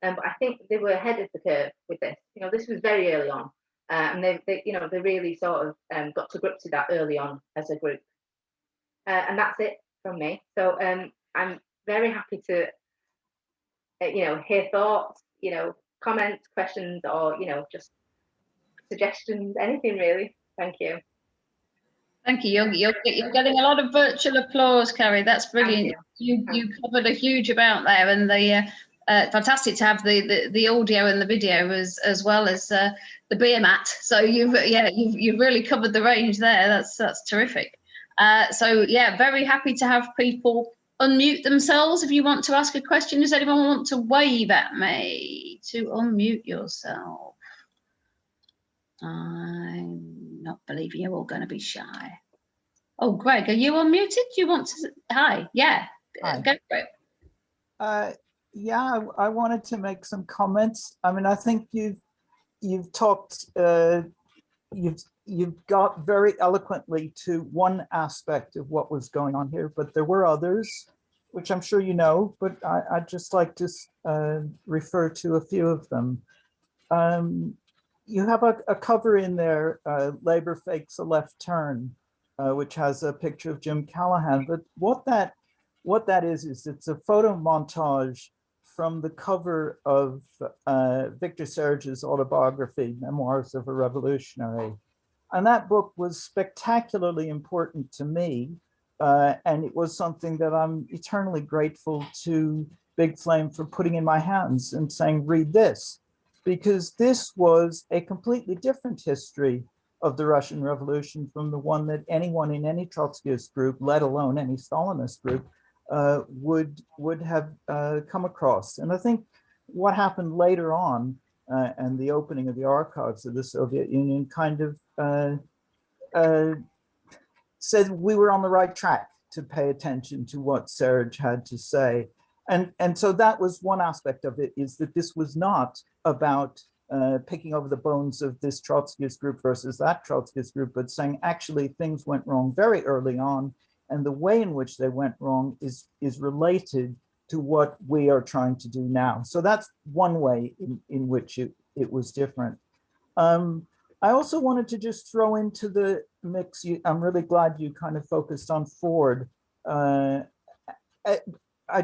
But I think they were ahead of the curve with this. You know, this was very early on, and they you know, they really sort of got to grips with that early on as a group. And that's it from me. So I'm very happy to you know, hear thoughts, you know, comments, questions, or, you know, just suggestions, anything really. Thank you. Thank you. You're getting a lot of virtual applause, Kerrie. That's brilliant. You covered a huge amount there, and the fantastic to have the audio and the video as well as the beer mat. So you've really covered the range there. That's terrific. So yeah, very happy to have people unmute themselves if you want to ask a question. Does anyone want to wave at me to unmute yourself? I'm not believing you're all going to be shy. Oh, Greg, are you unmuted? Do you want to? Hi, yeah, Hi. Go for it. Yeah, I wanted to make some comments. I mean, I think you've talked, you've got very eloquently to one aspect of what was going on here, but there were others, which I'm sure you know, but I'd just like to refer to a few of them. You have a cover in there, Labour Fakes a Left Turn, which has a picture of Jim Callaghan. But what that is it's a photo montage from the cover of Victor Serge's autobiography, Memoirs of a Revolutionary. And that book was spectacularly important to me. And it was something that I'm eternally grateful to Big Flame for putting in my hands and saying, read this, because this was a completely different history of the Russian Revolution from the one that anyone in any Trotskyist group, let alone any Stalinist group, would have come across. And I think what happened later on and the opening of the archives of the Soviet Union kind of said we were on the right track to pay attention to what Serge had to say. And so that was one aspect of it, is that this was not about picking over the bones of this Trotskyist group versus that Trotskyist group, but saying actually things went wrong very early on, and the way in which they went wrong is related to what we are trying to do now. So that's one way in which it was different. I also wanted to just throw into the mix, I'm really glad you kind of focused on Ford. I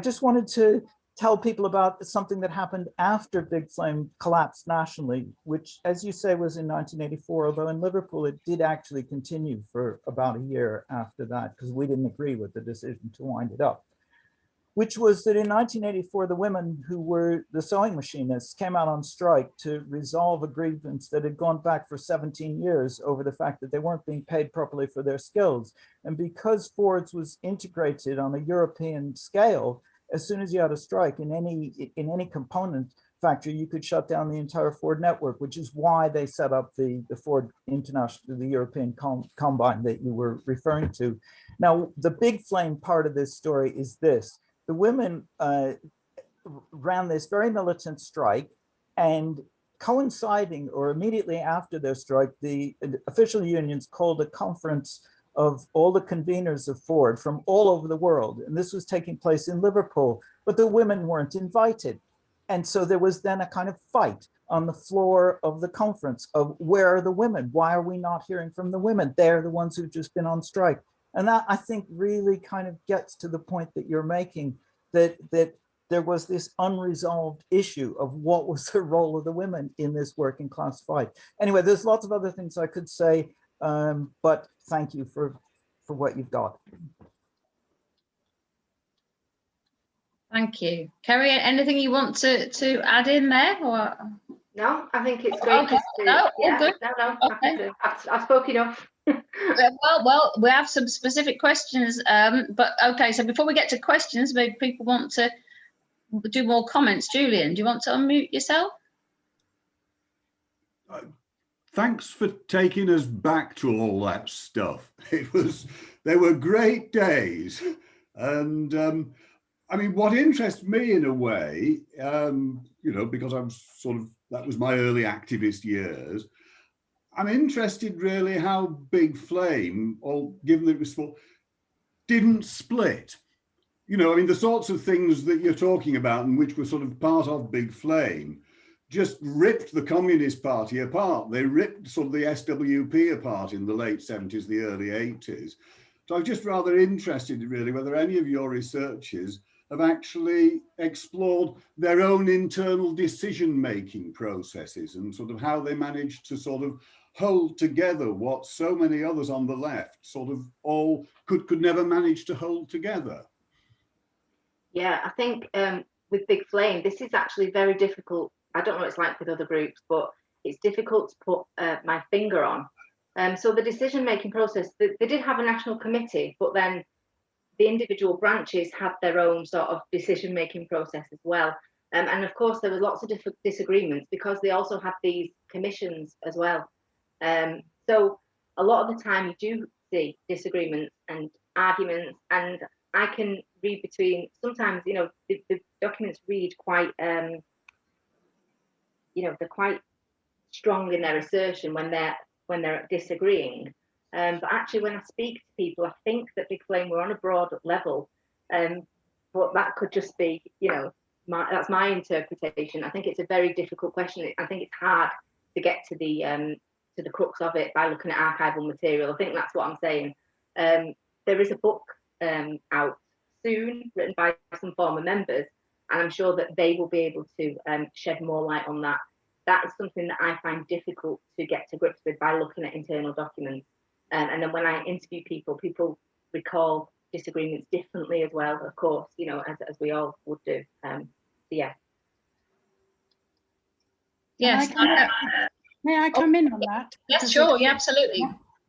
just wanted to tell people about something that happened after Big Flame collapsed nationally, which, as you say, was in 1984, although in Liverpool, it did actually continue for about a year after that, because we didn't agree with the decision to wind it up, which was that in 1984, the women who were the sewing machinists came out on strike to resolve a grievance that had gone back for 17 years over the fact that they weren't being paid properly for their skills. And because Ford's was integrated on a European scale, as soon as you had a strike in any component factory, you could shut down the entire Ford network, which is why they set up the Ford International, the European Combine that you were referring to. Now, the Big Flame part of this story is this. The women ran this very militant strike, and coinciding or immediately after their strike, the official unions called a conference of all the conveners of Ford from all over the world. And this was taking place in Liverpool, but the women weren't invited. And so there was then a kind of fight on the floor of the conference of where are the women? Why are we not hearing from the women? They're the ones who've just been on strike. And that, I think, really kind of gets to the point that you're making, that there was this unresolved issue of what was the role of the women in this working class fight. Anyway, there's lots of other things I could say, but thank you for what you've got. Thank you. Kerrie, anything you want to add in there? Or? No, I think it's great. Okay. No, all good. No. Okay. I've spoken enough. Well, we have some specific questions, but okay, so before we get to questions, maybe people want to do more comments. Julian, do you want to unmute yourself? Thanks for taking us back to all that stuff. They were great days. And I mean, what interests me in a way, you know, because I'm that was my early activist years, I'm interested really how Big Flame, or given that it was small, didn't split. You know, I mean, the sorts of things that you're talking about and which were sort of part of Big Flame just ripped the Communist Party apart. They ripped sort of the SWP apart in the late 70s, the early 80s. So I'm just rather interested really whether any of your researchers have actually explored their own internal decision-making processes and sort of how they managed to sort of hold together what so many others on the left sort of all could never manage to hold together. Yeah, I think with Big Flame, this is actually very difficult. I don't know what it's like with other groups, but it's difficult to put my finger on. So the decision-making process, they did have a national committee, but then the individual branches had their own sort of decision-making process as well. And of course, there were lots of different disagreements because they also had these commissions as well. So a lot of the time you do see disagreements and arguments, and I can read between, sometimes, you know, the documents read quite, you know, they're quite strong in their assertion when they're disagreeing. But actually, when I speak to people, I think that Big Flame were on a broad level, but that could just be, you know, that's my interpretation. I think it's a very difficult question. I think it's hard to get to the crux of it by looking at archival material. I think that's what I'm saying. There is a book out soon written by some former members, and I'm sure that they will be able to shed more light on that. That is something that I find difficult to get to grips with by looking at internal documents. And then when I interview people, people recall disagreements differently as well, of course, you know, as we all would do. Yeah. Yes. May I come in on that? Yes, sure. Yeah, absolutely.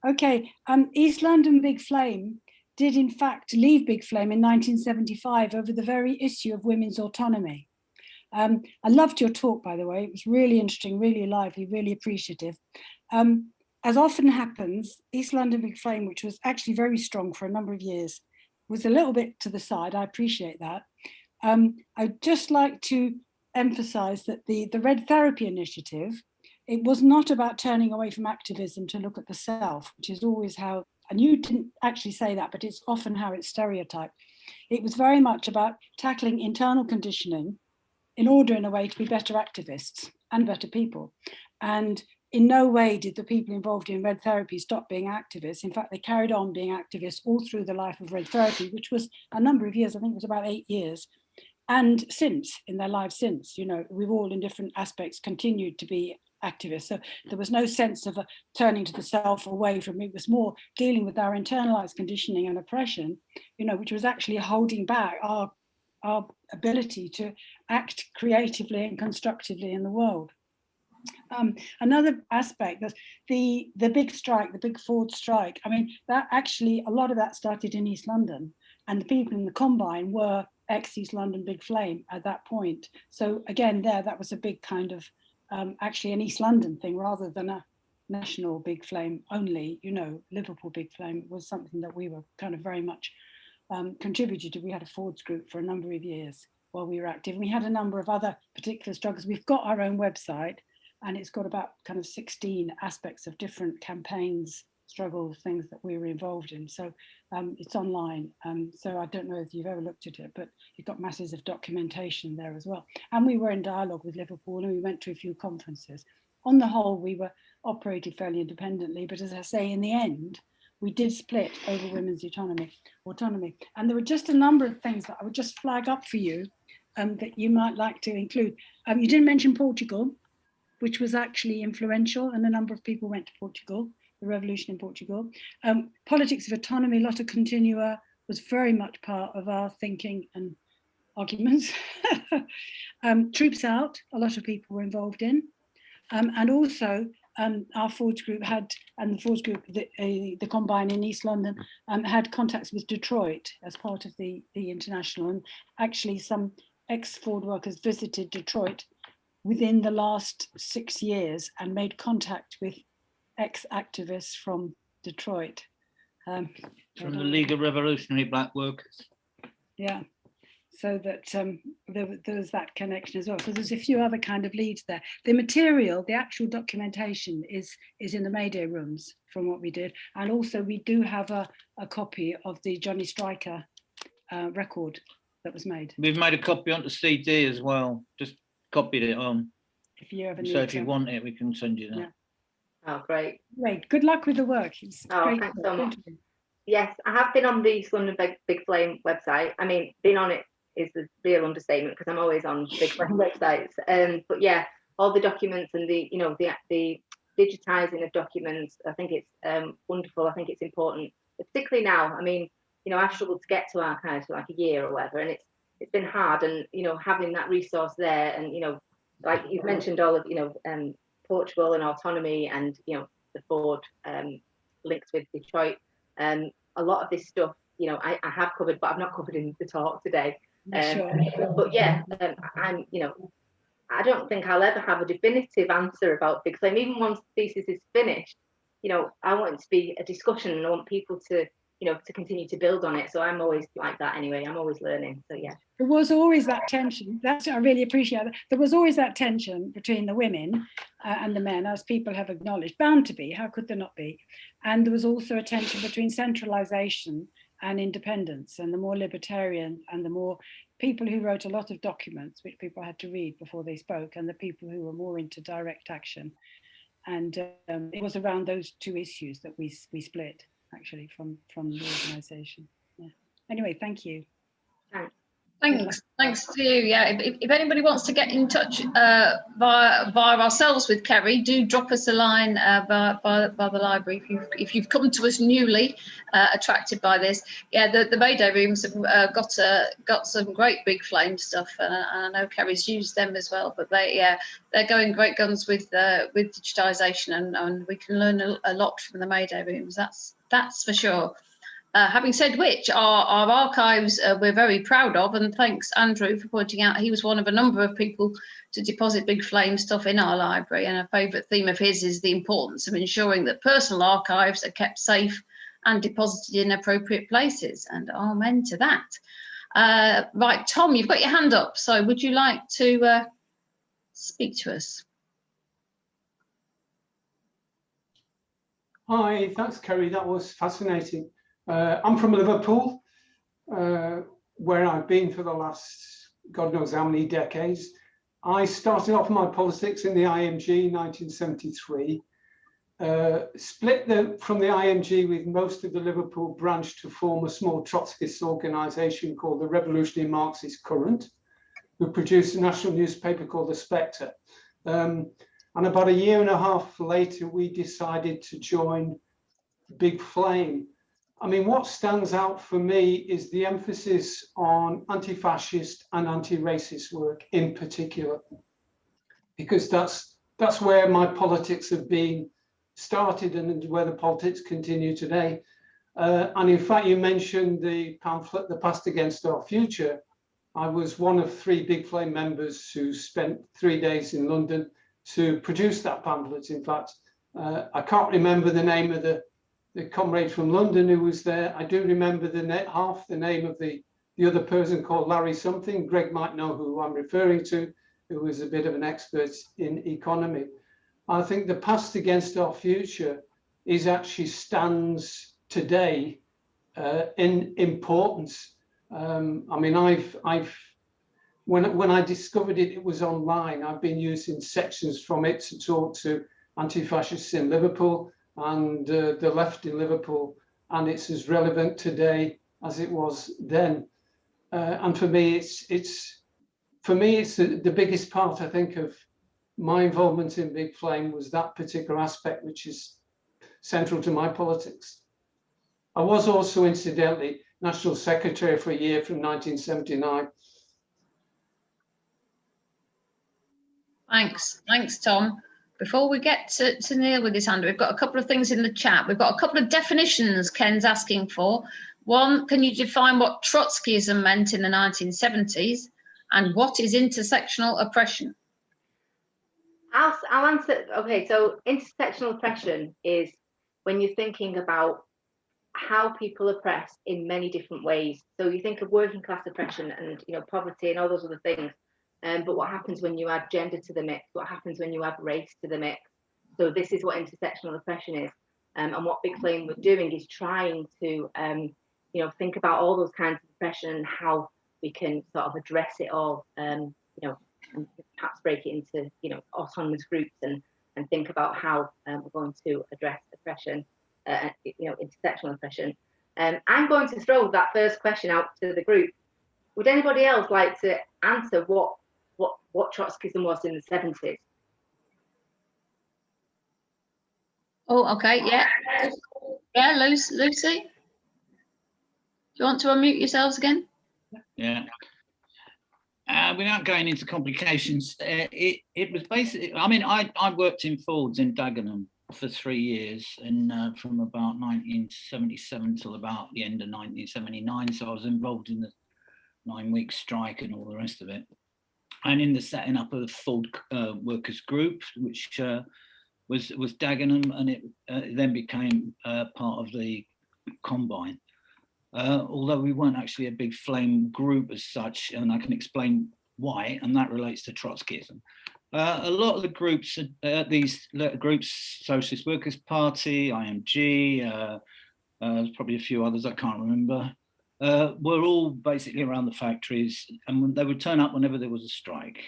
Okay. East London Big Flame did in fact leave Big Flame in 1975 over the very issue of women's autonomy. I loved your talk, by the way. It was really interesting, really lively, really appreciative. As often happens, East London Big Flame, which was actually very strong for a number of years, was a little bit to the side. I appreciate that. I'd just like to emphasize that the Red Therapy Initiative, it was not about turning away from activism to look at the self, which is always how and you didn't actually say that, but it's often how it's stereotyped. It was very much about tackling internal conditioning in order, in a way, to be better activists and better people. And in no way did the people involved in red therapy stop being activists. In fact, they carried on being activists all through the life of red therapy, which was a number of years, I think it was about 8 years. And since, in their lives since, you know, we've all in different aspects continued to be activists. So there was no sense of turning to the self away from it. It was more dealing with our internalized conditioning and oppression, you know, which was actually holding back our ability to act creatively and constructively in the world. Another aspect, the big strike, the big Ford strike, I mean, that actually, a lot of that started in East London, and the people in the Combine were ex-East London Big Flame at that point. So again, that was a big kind of, actually an East London thing rather than a national Big Flame only, you know, Liverpool Big Flame was something that we were kind of very much contributed to. We had a Ford's group for a number of years while we were active. And we had a number of other particular struggles. We've got our own website, and it's got about kind of 16 aspects of different campaigns, struggles, things that we were involved in. So it's online. So I don't know if you've ever looked at it, but you've got masses of documentation there as well. And we were in dialogue with Liverpool, and we went to a few conferences. On the whole, we were operated fairly independently, but as I say, in the end, we did split over women's autonomy. And there were just a number of things that I would just flag up for you that you might like to include. You didn't mention Portugal, which was actually influential, and a number of people went to Portugal, the revolution in Portugal. Politics of autonomy, a lot of continua, was very much part of our thinking and arguments. Troops out, a lot of people were involved in. And also our Ford's group had, and the Ford's group, the Combine in East London, had contacts with Detroit as part of the International. And actually some ex-Ford workers visited Detroit within the last 6 years and made contact with ex-activists from Detroit. From the League of Revolutionary Black Workers. Yeah, so that there was that connection as well. So there's a few other kind of leads there. The material, the actual documentation is in the Mayday rooms from what we did. And also we do have a copy of the Johnny Striker record that was made. We've made a copy onto CD as well, just copied it on. If you ever need so if you want it, we can send you that. Yeah. Oh, great. Great. Good luck with the work. It's great. Thanks so much. Yes, I have been on the East London Big Flame website. I mean, being on it is the real understatement because I'm always on Big Flame websites. But yeah, all the documents and the digitizing of documents, I think it's wonderful. I think it's important, particularly now. I mean, I've struggled to get to archives for like a year or whatever, and it's been hard. And having that resource there, and like you've mentioned all of Portugal and autonomy, and the Ford links with Detroit. A lot of this stuff, I have covered, but I've not covered in the talk today. Sure. But yeah, I'm, I don't think I'll ever have a definitive answer about Big Flame. Even once the thesis is finished, I want it to be a discussion, and I want people to, to continue to build on it. So I'm always like that anyway. I'm always learning. So yeah. There was always that tension. That's I really appreciate that. There was always that tension between the women and the men, as people have acknowledged, bound to be. How could there not be? And there was also a tension between centralization and independence, and the more libertarian and the more people who wrote a lot of documents, which people had to read before they spoke, and the people who were more into direct action. And it was around those two issues that we split, actually, from the organisation. Yeah. Anyway, thank you. Thanks to you. Yeah, if anybody wants to get in touch via ourselves with Kerrie, do drop us a line by the library if you've come to us newly attracted by this. Yeah, the Mayday rooms have got some great Big Flame stuff, and I know Kerrie's used them as well. But they're going great guns with digitisation, and we can learn a lot from the Mayday rooms. That's for sure. Having said which, our archives we're very proud of, and thanks Andrew for pointing out he was one of a number of people to deposit Big Flame stuff in our library, and a favourite theme of his is the importance of ensuring that personal archives are kept safe and deposited in appropriate places, and amen to that. Right, Tom, you've got your hand up, so would you like to speak to us? Hi, thanks, Kerry. That was fascinating. I'm from Liverpool, where I've been for the last, God knows how many decades. I started off my politics in the IMG in 1973, split from the IMG with most of the Liverpool branch to form a small Trotskyist organisation called the Revolutionary Marxist Current, who produced a national newspaper called The Spectre. And about a year and a half later, we decided to join Big Flame. I mean, what stands out for me is the emphasis on anti-fascist and anti-racist work in particular, because that's where my politics have been started and where the politics continue today. And in fact, you mentioned the pamphlet, The Past Against Our Future. I was one of 3 Big Flame members who spent 3 days in London to produce that pamphlet. In fact, I can't remember the name of the comrade from London who was there. I do remember half the name of the other person called Larry something. Greg might know who I'm referring to, who was a bit of an expert in economy. I think The Past Against Our Future actually stands today in importance. I mean, when I discovered it, it was online. I've been using sections from it to talk to anti-fascists in Liverpool and the left in Liverpool, and it's as relevant today as it was then. And for me, it's the biggest part, I think, of my involvement in Big Flame was that particular aspect, which is central to my politics. I was also, incidentally, National Secretary for a year from 1979. Thanks, Tom. Before we get to Neil with his hand, we've got a couple of things in the chat. We've got a couple of definitions Ken's asking for. One, can you define what Trotskyism meant in the 1970s? And what is intersectional oppression? I'll answer. Okay, so intersectional oppression is when you're thinking about how people oppress in many different ways. So you think of working class oppression and poverty and all those other things. But what happens when you add gender to the mix? What happens when you add race to the mix? So this is what intersectional oppression is. And what Big Flame we're doing is trying to, think about all those kinds of oppression and how we can sort of address it all, and perhaps break it into, autonomous groups and think about how we're going to address oppression, intersectional oppression. I'm going to throw that first question out to the group. Would anybody else like to answer what Trotskyism was in the 70s? Oh, okay, yeah. Yeah, Lucy? Do you want to unmute yourselves again? Yeah. Without going into complications, it was basically, I mean, I worked in Fords in Dagenham for 3 years, and from about 1977 till about the end of 1979. So I was involved in the 9-week strike and all the rest of it. And in the setting up of the Ford workers group, which was Dagenham, and it then became part of the Combine. Although we weren't actually a Big Flame group as such, and I can explain why, and that relates to Trotskyism. A lot of the groups, these groups, Socialist Workers Party, IMG, there's probably a few others I can't remember, were all basically around the factories, and they would turn up whenever there was a strike,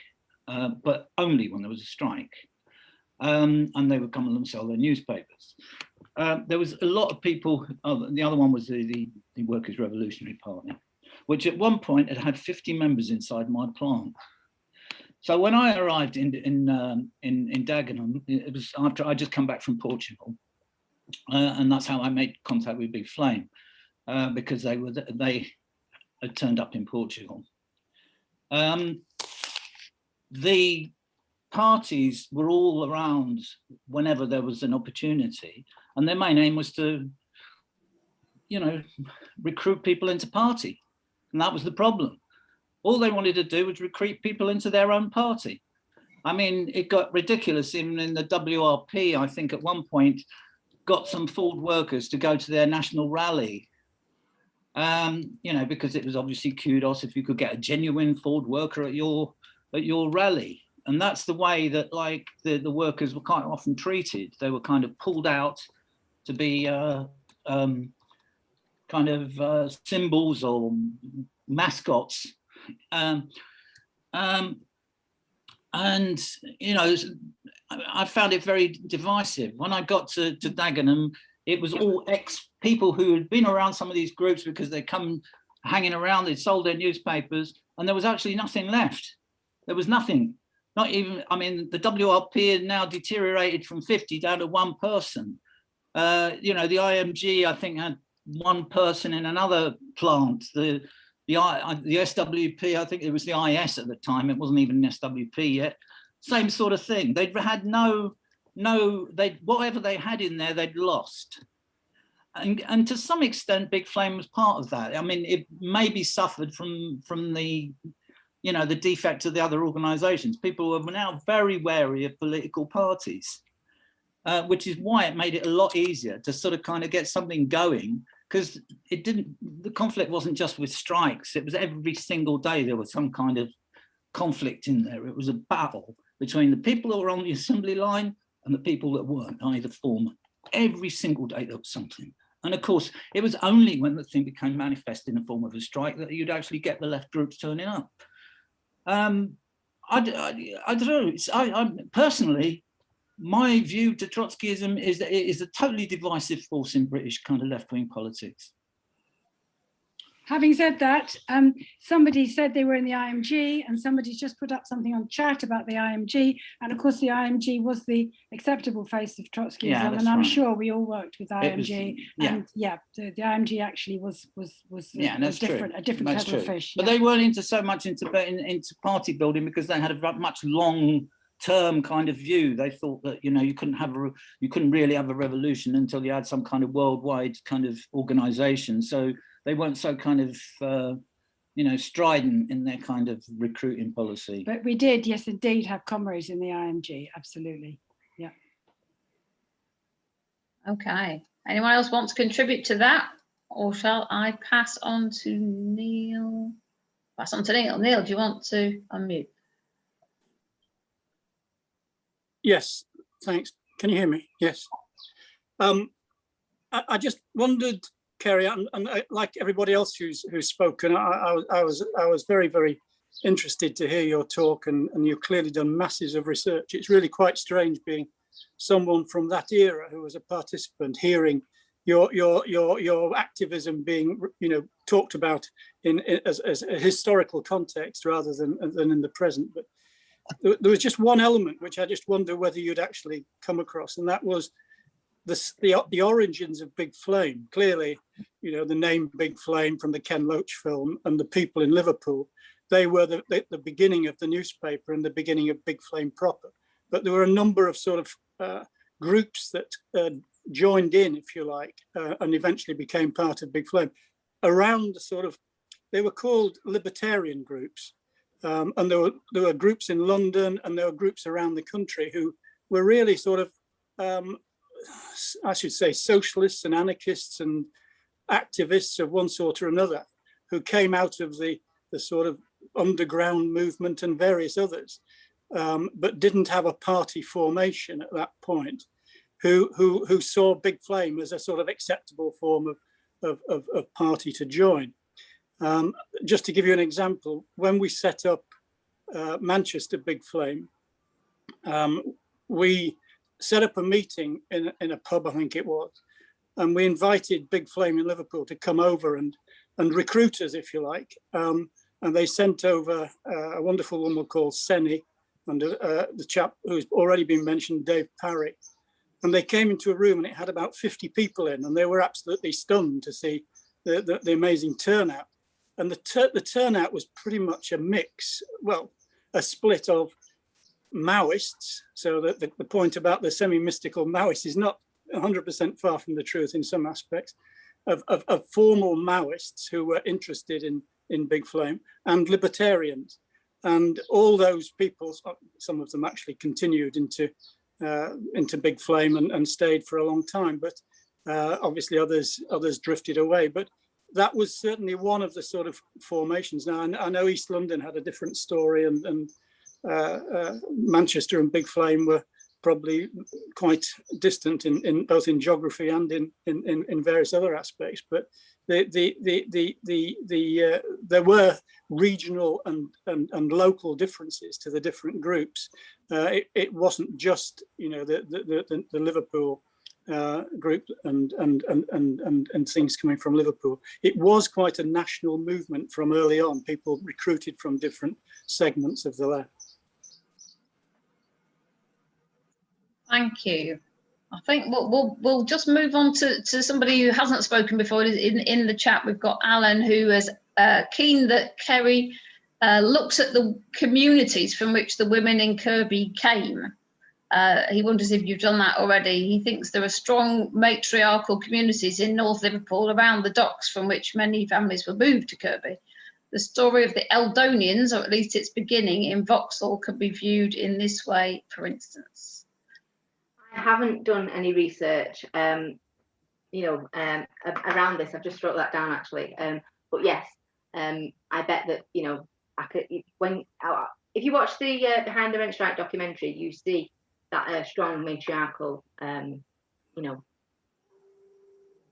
but only when there was a strike. And they would come and sell their newspapers. There was a lot of people, the other one was the Workers' Revolutionary Party, which at one point had 50 members inside my plant. So when I arrived in Dagenham, it was after I just come back from Portugal, and that's how I made contact with Big Flame, because they had turned up in Portugal. The parties were all around whenever there was an opportunity, and their main aim was to, recruit people into party, and that was the problem. All they wanted to do was recruit people into their own party. I mean, it got ridiculous. Even in the WRP, I think at one point, got some Ford workers to go to their national rally, because it was obviously kudos if you could get a genuine Ford worker at your rally. And that's the way that, like, the workers were quite often treated. They were kind of pulled out to be kind of symbols or mascots. And you know, I found it very divisive. When I got to Dagenham, it was all ex-people who had been around some of these groups because they'd come hanging around, they'd sold their newspapers, and there was actually nothing left. There was nothing, not even, I mean, the WRP had now deteriorated from 50 down to one person. You know, the IMG, I think, had one person in another plant. The SWP, I think it was the IS at the time, it wasn't even SWP yet. Same sort of thing. They'd had whatever they had in there, they'd lost. And to some extent, Big Flame was part of that. I mean, it maybe suffered from the, you know, the defect of the other organizations. People were now very wary of political parties, which is why it made it a lot easier to sort of kind of get something going, because the conflict wasn't just with strikes, it was every single day there was some kind of conflict in there. It was a battle between the people that were on the assembly line and the people that weren't, either form. Every single day there was something. And of course, it was only when the thing became manifest in the form of a strike that you'd actually get the left groups turning up. I don't know, personally, my view to Trotskyism is that it is a totally divisive force in British kind of left-wing politics. Having said that, somebody said they were in the IMG, and somebody's just put up something on chat about the IMG. And of course, the IMG was the acceptable face of Trotskyism, yeah, and I'm sure we all worked with IMG. And yeah, the IMG actually was a different kettle of fish. But they weren't into so much into party building because they had a much long-term kind of view. They thought that, you know, you couldn't really have a revolution until you had some kind of worldwide kind of organization. So they weren't so kind of, you know, strident in their kind of recruiting policy. But we did, yes, indeed, have comrades in the IMG, absolutely, yeah. Okay, anyone else want to contribute to that? Or shall I pass on to Neil? Pass on to Neil. Neil, do you want to unmute? Yes, thanks. Can you hear me? Yes. I just wondered, Kerrie, and like everybody else who's spoken, I was very, very interested to hear your talk, and you've clearly done masses of research. It's really quite strange being someone from that era who was a participant, hearing your activism being, you know, talked about as a historical context rather than in the present. But there was just one element which I just wonder whether you'd actually come across, and that was the origins of Big Flame. Clearly, you know, the name Big Flame from the Ken Loach film and the people in Liverpool, they were the beginning of the newspaper and the beginning of Big Flame proper. But there were a number of sort of groups that joined in, if you like, and eventually became part of Big Flame around the sort of, they were called libertarian groups. And there were groups in London and there were groups around the country who were really sort of, I should say, socialists and anarchists and activists of one sort or another, who came out of the sort of underground movement and various others, but didn't have a party formation at that point, who saw Big Flame as a sort of acceptable form of party to join. Just to give you an example, when we set up Manchester Big Flame, we set up a meeting in a pub, I think it was, and we invited Big Flame in Liverpool to come over and recruit us, if you like. And they sent over a wonderful woman called Senny and the chap who's already been mentioned, Dave Parry. And they came into a room and it had about 50 people in, and they were absolutely stunned to see the amazing turnout. And the turnout was pretty much a mix, well, a split of Maoists. So that the point about the semi-mystical Maoists is not 100% far from the truth in some aspects, of formal Maoists who were interested in Big Flame, and libertarians. And all those people, some of them actually continued into Big Flame and stayed for a long time, but obviously others drifted away. But that was certainly one of the sort of formations. Now, I know East London had a different story, and Manchester and Big Flame were probably quite distant in both in geography and in various other aspects. But there were regional and local differences to the different groups. It wasn't just, you know, the Liverpool group and things coming from Liverpool. It was quite a national movement from early on. People recruited from different segments of the left. Thank you. I think we'll just move on to somebody who hasn't spoken before. In the chat, we've got Alan, who is keen that Kerry looks at the communities from which the women in Kirby came. He wonders if you've done that already. He thinks there are strong matriarchal communities in North Liverpool around the docks from which many families were moved to Kirby. The story of the Eldonians, or at least its beginning, in Vauxhall could be viewed in this way, for instance. I haven't done any research, around this. I've just wrote that down actually. But yes, I bet that, you know, I could, if you watch the Behind the Rent Strike documentary, you see that strong matriarchal, the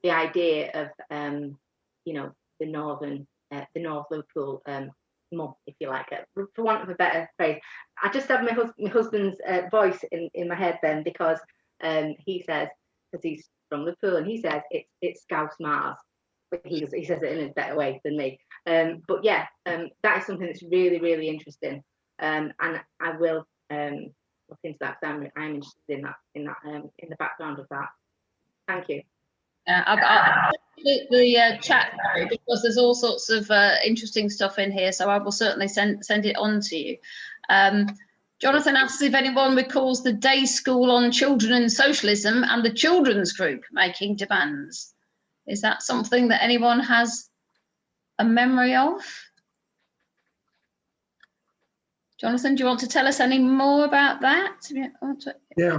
idea of, the North Liverpool mum, if you like it, for want of a better phrase. I just have my husband's voice in my head then, because he says, because he's from Liverpool, and he says it's Scouse Mars, but he says it in a better way than me. But yeah, that is something that's really, really interesting, and I will look into that, because I'm interested in the background of that. Thank you. I'll the chat, because there's all sorts of interesting stuff in here, so I will certainly send it on to you. Jonathan asks if anyone recalls the day school on children and socialism and the children's group making demands. Is that something that anyone has a memory of? Jonathan, do you want to tell us any more about that? Yeah,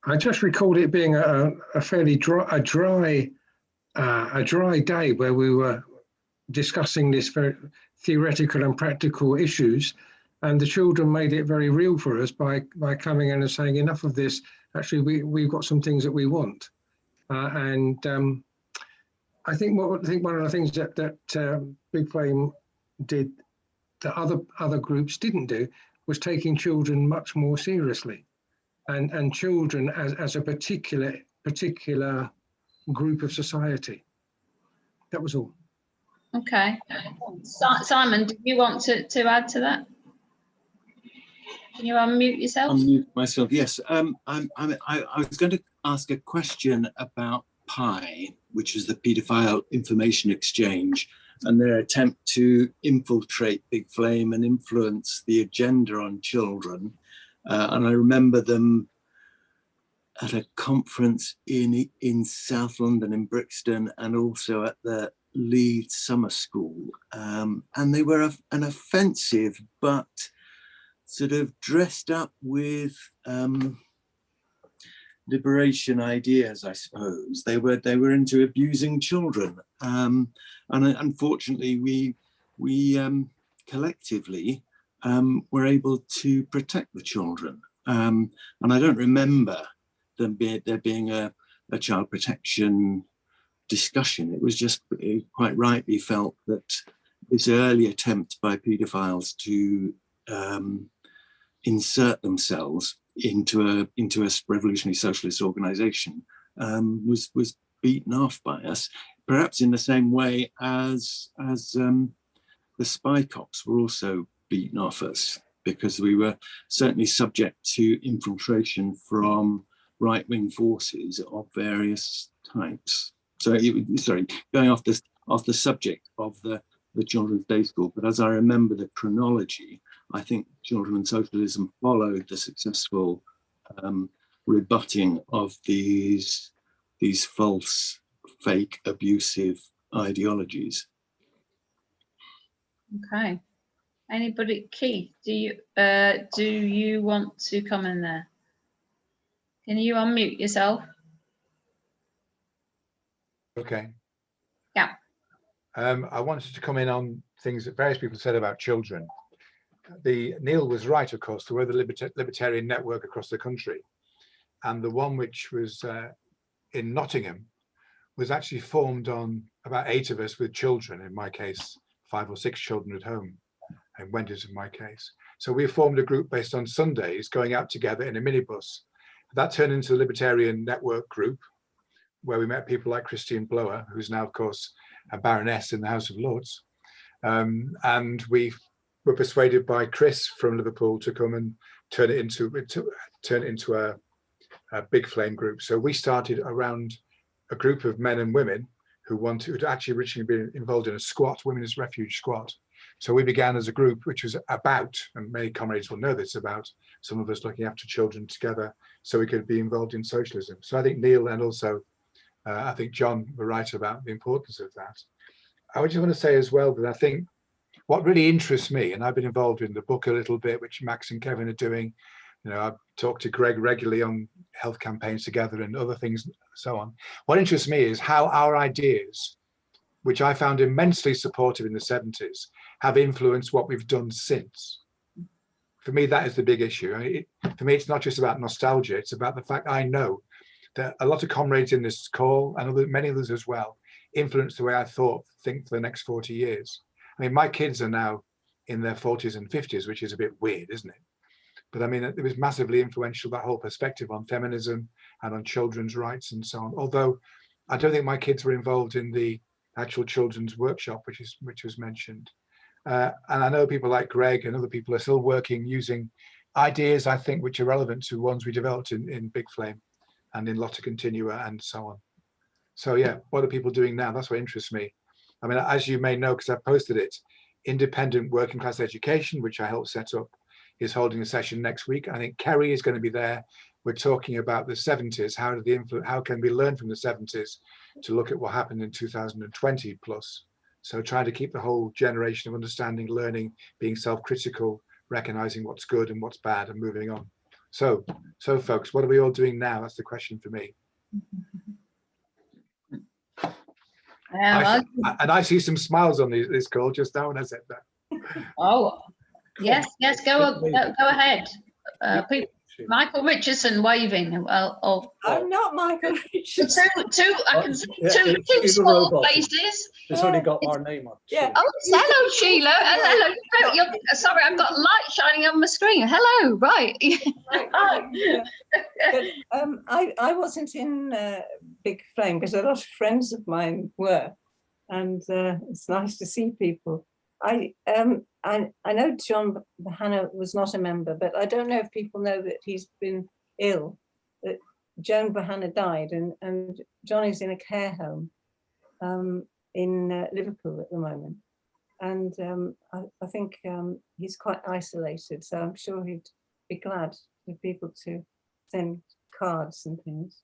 I just recalled it being a fairly dry day where we were discussing this very theoretical and practical issues, and the children made it very real for us by coming in and saying, enough of this, actually we've got some things that we want. I think one of the things that Big Flame did that other groups didn't do was taking children much more seriously, and children as a particular group of society. That was all. Okay. Simon, do you want to add to that? Can you unmute yourself? Unmute myself, yes. I was going to ask a question about PI, which is the Paedophile Information Exchange, and their attempt to infiltrate Big Flame and influence the agenda on children. And I remember them at a conference in South London, in Brixton, and also at the Leeds Summer School. And they were an offensive, but sort of dressed up with liberation ideas, I suppose. They were into abusing children, and unfortunately, we collectively were able to protect the children. And I don't remember there being a child protection discussion. It was just quite rightly felt that this early attempt by paedophiles to insert themselves into a revolutionary socialist organisation was beaten off by us, perhaps in the same way as the spy cops were also beaten off us, because we were certainly subject to infiltration from right-wing forces of various types. So, going off the subject of the children's day school, but as I remember the chronology, I think children and socialism followed the successful rebutting of these false, fake, abusive ideologies. Okay. Anybody? Keith, do you want to come in there? Can you unmute yourself? Okay. Yeah. I wanted to come in on things that various people said about children. Neil was right, of course. There were the Libertarian Network across the country, and the one which was in Nottingham was actually formed on about 8 of us with children, in my case 5 or 6 children at home, and Wendy's in my case. So we formed a group based on Sundays going out together in a minibus. That turned into the Libertarian Network group, where we met people like Christine Blower, who's now of course a Baroness in the House of Lords. And we were persuaded by Chris from Liverpool to come and turn it into a big flame group. So we started around a group of men and women who'd actually originally been involved in a squat, women's refuge squat. So we began as a group which was about, and many comrades will know this, about some of us looking after children together so we could be involved in socialism. So I think Neil and also I think John were right about the importance of that. I just want to say as well that I think what really interests me, and I've been involved in the book a little bit, which Max and Kevin are doing. You know, I've talked to Greg regularly on health campaigns together and other things, so on. What interests me is how our ideas, which I found immensely supportive in the 70s, have influenced what we've done since. For me, that is the big issue. I mean, for me, it's not just about nostalgia. It's about the fact I know that a lot of comrades in this call, and many others as well, influenced the way I think for the next 40 years. I mean, my kids are now in their 40s and 50s, which is a bit weird, isn't it? But I mean, it was massively influential, that whole perspective on feminism and on children's rights and so on. Although I don't think my kids were involved in the actual children's workshop, which was mentioned. And I know people like Greg and other people are still working using ideas, I think, which are relevant to ones we developed in Big Flame and in Lotta Continua and so on. So yeah, what are people doing now? That's what interests me. I mean, as you may know, because I've posted it, Independent Working Class Education, which I helped set up, is holding a session next week. I think Kerry is going to be there. We're talking about the 70s. How can we learn from the 70s to look at what happened in 2020 plus? So trying to keep the whole generation of understanding, learning, being self-critical, recognizing what's good and what's bad, and moving on. So folks, what are we all doing now? That's the question for me. I see some smiles on this call just now when I said that. Oh, yes, go ahead. Michael Richardson waving. I'm not Michael Richardson. I can see two small faces. It's only got our name on. Yeah. Oh, hello, Sheila. Hello. Sorry, I've got light shining on my screen. Hello, right. I wasn't in Big Flame because a lot of friends of mine were, and it's nice to see people. I know John Bohanna was not a member, but I don't know if people know that he's been ill, that Joan Bohanna died, and John is in a care home in Liverpool at the moment. And I think he's quite isolated, so I'm sure he'd be glad for people to send cards and things.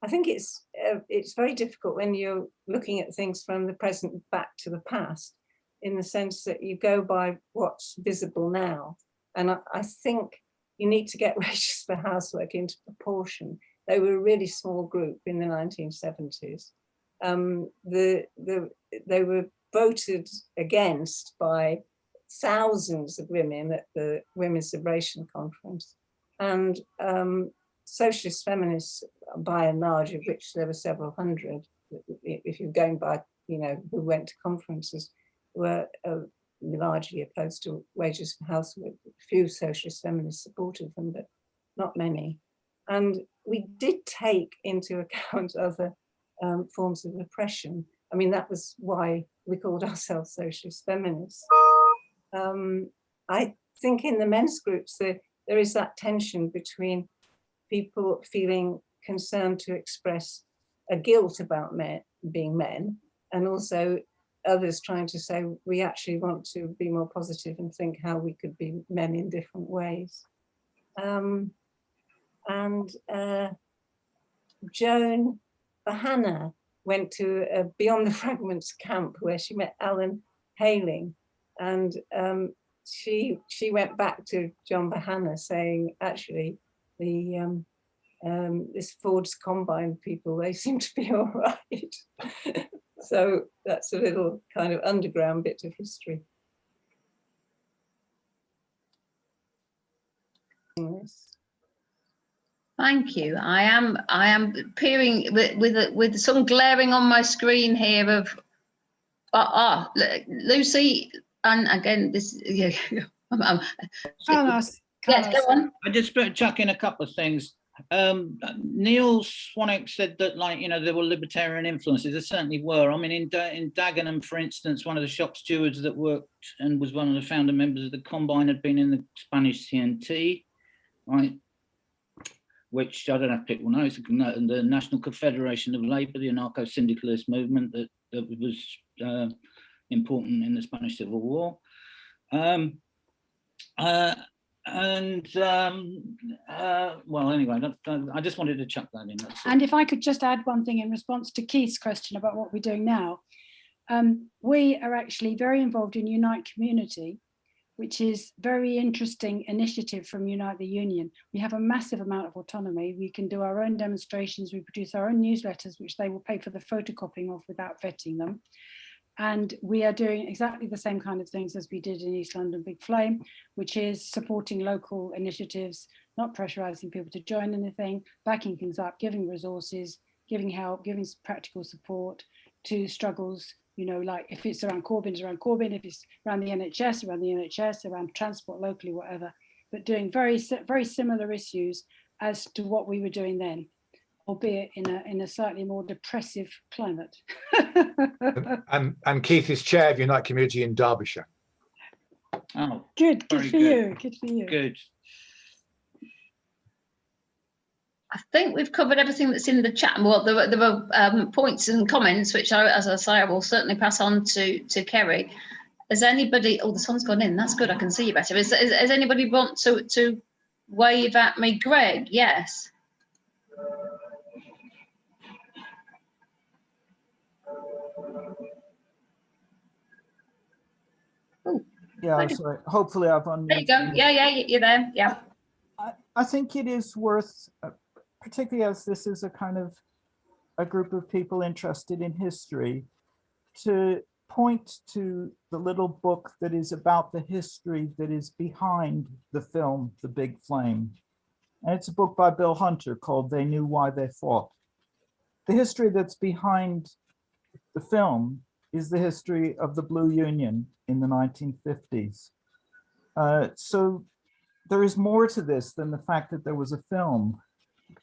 I think it's very difficult when you're looking at things from the present back to the past, in the sense that you go by what's visible now. And I think you need to get wages for housework into proportion. They were a really small group in the 1970s. They were voted against by thousands of women at the Women's Liberation Conference. And socialist feminists, by and large, of which there were several hundred, if you're going by, who went to conferences, were largely opposed to wages for housework. Few socialist feminists supported them, but not many. And we did take into account other forms of oppression. I mean, that was why we called ourselves socialist feminists. I think in the men's groups, there is that tension between people feeling concerned to express a guilt about being men, and also others trying to say, we actually want to be more positive and think how we could be men in different ways. Joan Bohanna went to a Beyond the Fragments camp where she met Alan Hayling, and she went back to John Bohanna saying, actually, this Ford's Combine people, they seem to be all right. So that's a little kind of underground bit of history. Thank you. I am peering with some glaring on my screen here of Lucy, and again this yes, go on. I just chuck in a couple of things. Neil Swanwick said that, like, you know, there were libertarian influences. There certainly were. I mean, in Dagenham, for instance, one of the shop stewards that worked and was one of the founder members of the Combine had been in the Spanish CNT, right? Which I don't know if people know, it's the National Confederation of Labour, the anarcho-syndicalist movement that was important in the Spanish Civil War. Well, anyway, I just wanted to chuck that in. And if I could just add one thing in response to Keith's question about what we're doing now. We are actually very involved in Unite Community, which is very interesting initiative from Unite the Union. We have a massive amount of autonomy. We can do our own demonstrations. We produce our own newsletters, which they will pay for the photocopying of without vetting them. And we are doing exactly the same kind of things as we did in East London Big Flame, which is supporting local initiatives, not pressurizing people to join anything, backing things up, giving resources, giving help, giving practical support to struggles. You know, like if it's around Corbyn, it's around Corbyn, if it's around the NHS, around transport locally, whatever, but doing very similar issues as to what we were doing then, albeit in a slightly more depressive climate. and Keith is chair of Unite Community in Derbyshire. Oh, good for you. Good for you. Good. I think we've covered everything that's in the chat. Well, there were points and comments, which as I say, I will certainly pass on to Kerry. Has anybody, oh, the sun's gone in, that's good, I can see you better. Has anybody want to wave at me? Greg, yes. Oh, yeah, sorry. Hopefully I've unmuted. There you go. Yeah, you're there. Yeah. I think it is worth, particularly as this is a kind of a group of people interested in history, to point to the little book that is about the history that is behind the film, The Big Flame. And it's a book by Bill Hunter called They Knew Why They Fought. The history that's behind the film is the history of the Blue Union in the 1950s. So there is more to this than the fact that there was a film.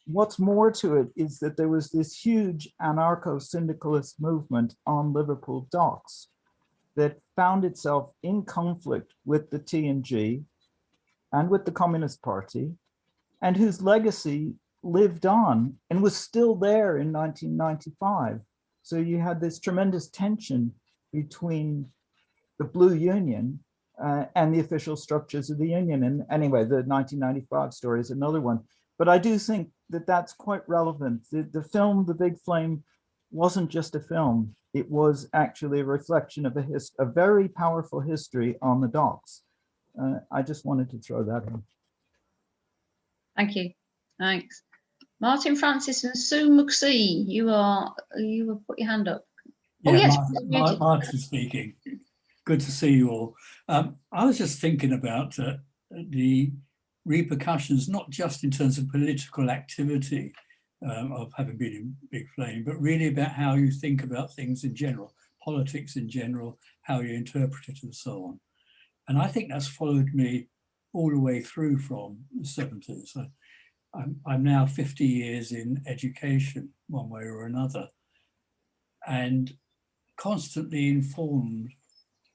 What's more to it is that there was this huge anarcho-syndicalist movement on Liverpool docks that found itself in conflict with the TNG and with the Communist Party, and whose legacy lived on and was still there in 1995. So you had this tremendous tension between the Blue Union and the official structures of the union. And anyway, the 1995 story is another one. But I do think that that's quite relevant. The film, The Big Flame, wasn't just a film. It was actually a reflection of a very powerful history on the docks. I just wanted to throw that in. Thank you. Thanks. Martin Francis and Sue McSee, you will put your hand up. Yeah, oh, yes. Martin speaking. Good to see you all. I was just thinking about the repercussions, not just in terms of political activity of having been in Big Flame, but really about how you think about things in general, politics in general, how you interpret it and so on. And I think that's followed me all the way through from the 70s. I'm now 50 years in education, one way or another, and constantly informed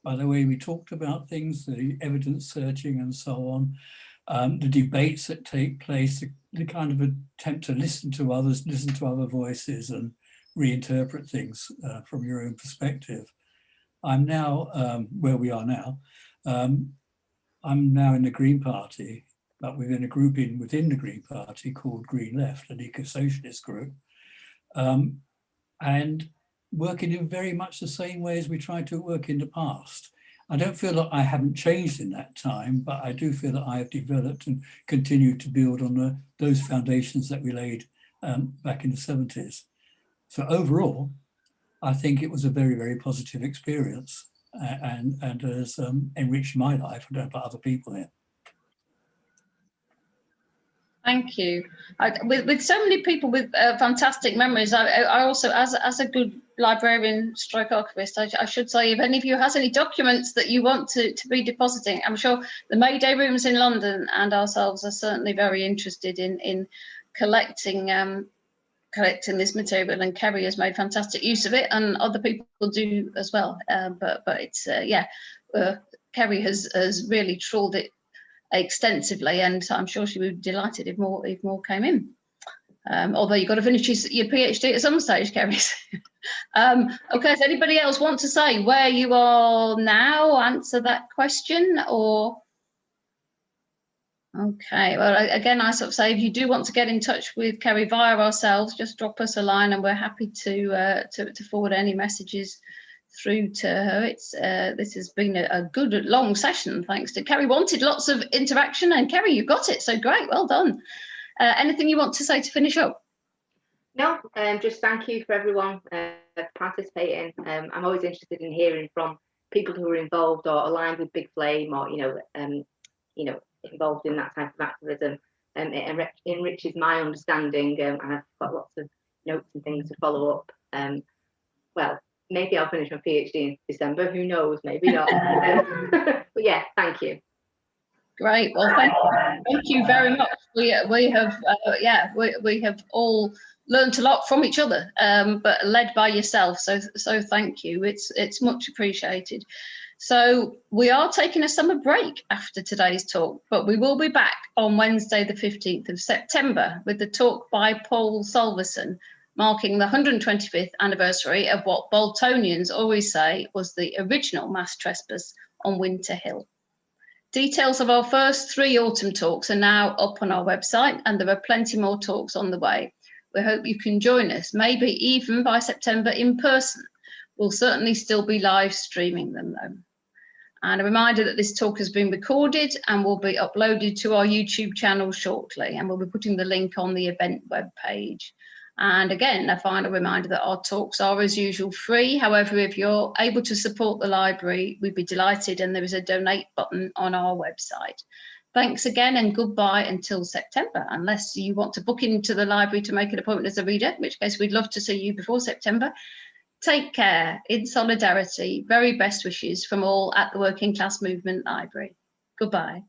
by the way we talked about things, the evidence searching and so on, the debates that take place, the kind of attempt to listen to others, listen to other voices and reinterpret things from your own perspective. I'm now, where we are now, I'm now in the Green Party, but within a group within the Green Party called Green Left, an eco-socialist group, and working in very much the same way as we tried to work in the past. I don't feel that I haven't changed in that time, but I do feel that I have developed and continued to build on those foundations that we laid back in the 70s. So overall, I think it was a very, very positive experience and has enriched my life. I don't know about other people here. Thank you. With so many people with fantastic memories, I also, as a good librarian stroke archivist, I should say, if any of you has any documents that you want to be depositing, I'm sure the Mayday rooms in London and ourselves are certainly very interested in collecting this material, and Kerry has made fantastic use of it, and other people do as well. But it's Kerry has really trawled it extensensively, and I'm sure she would be delighted if more came in. Although you've got to finish your PhD at some stage, Kerry. Okay, does anybody else want to say where you are now? Answer that question, or okay. Well, again, I sort of say if you do want to get in touch with Kerry via ourselves, just drop us a line, and we're happy to forward any messages through to her. This has been a good long session, thanks to Kerry. Wanted lots of interaction, and Kerry, you got it, so great, well done. Anything you want to say to finish up? No, just thank you for everyone participating. I'm always interested in hearing from people who are involved or aligned with Big Flame, or involved in that type of activism. It enriches my understanding, and I've got lots of notes and things to follow up. Well, maybe I'll finish my PhD in December, who knows, maybe not. But yeah, thank you. Great, well, thank you very much. We have all learned a lot from each other, but led by yourself, so thank you. It's much appreciated. So we are taking a summer break after today's talk, but we will be back on Wednesday the 15th of September with the talk by Paul Solverson, marking the 125th anniversary of what Boltonians always say was the original mass trespass on Winter Hill. Details of our first 3 autumn talks are now up on our website, and there are plenty more talks on the way. We hope you can join us, maybe even by September in person. We'll certainly still be live streaming them though. And a reminder that this talk has been recorded and will be uploaded to our YouTube channel shortly, and we'll be putting the link on the event web page. And again, a final reminder that our talks are, as usual, free. However, if you're able to support the library, we'd be delighted, and there is a donate button on our website. Thanks again, and goodbye until September, unless you want to book into the library to make an appointment as a reader, in which case we'd love to see you before September. Take care, in solidarity. Very best wishes from all at the Working Class Movement Library. Goodbye.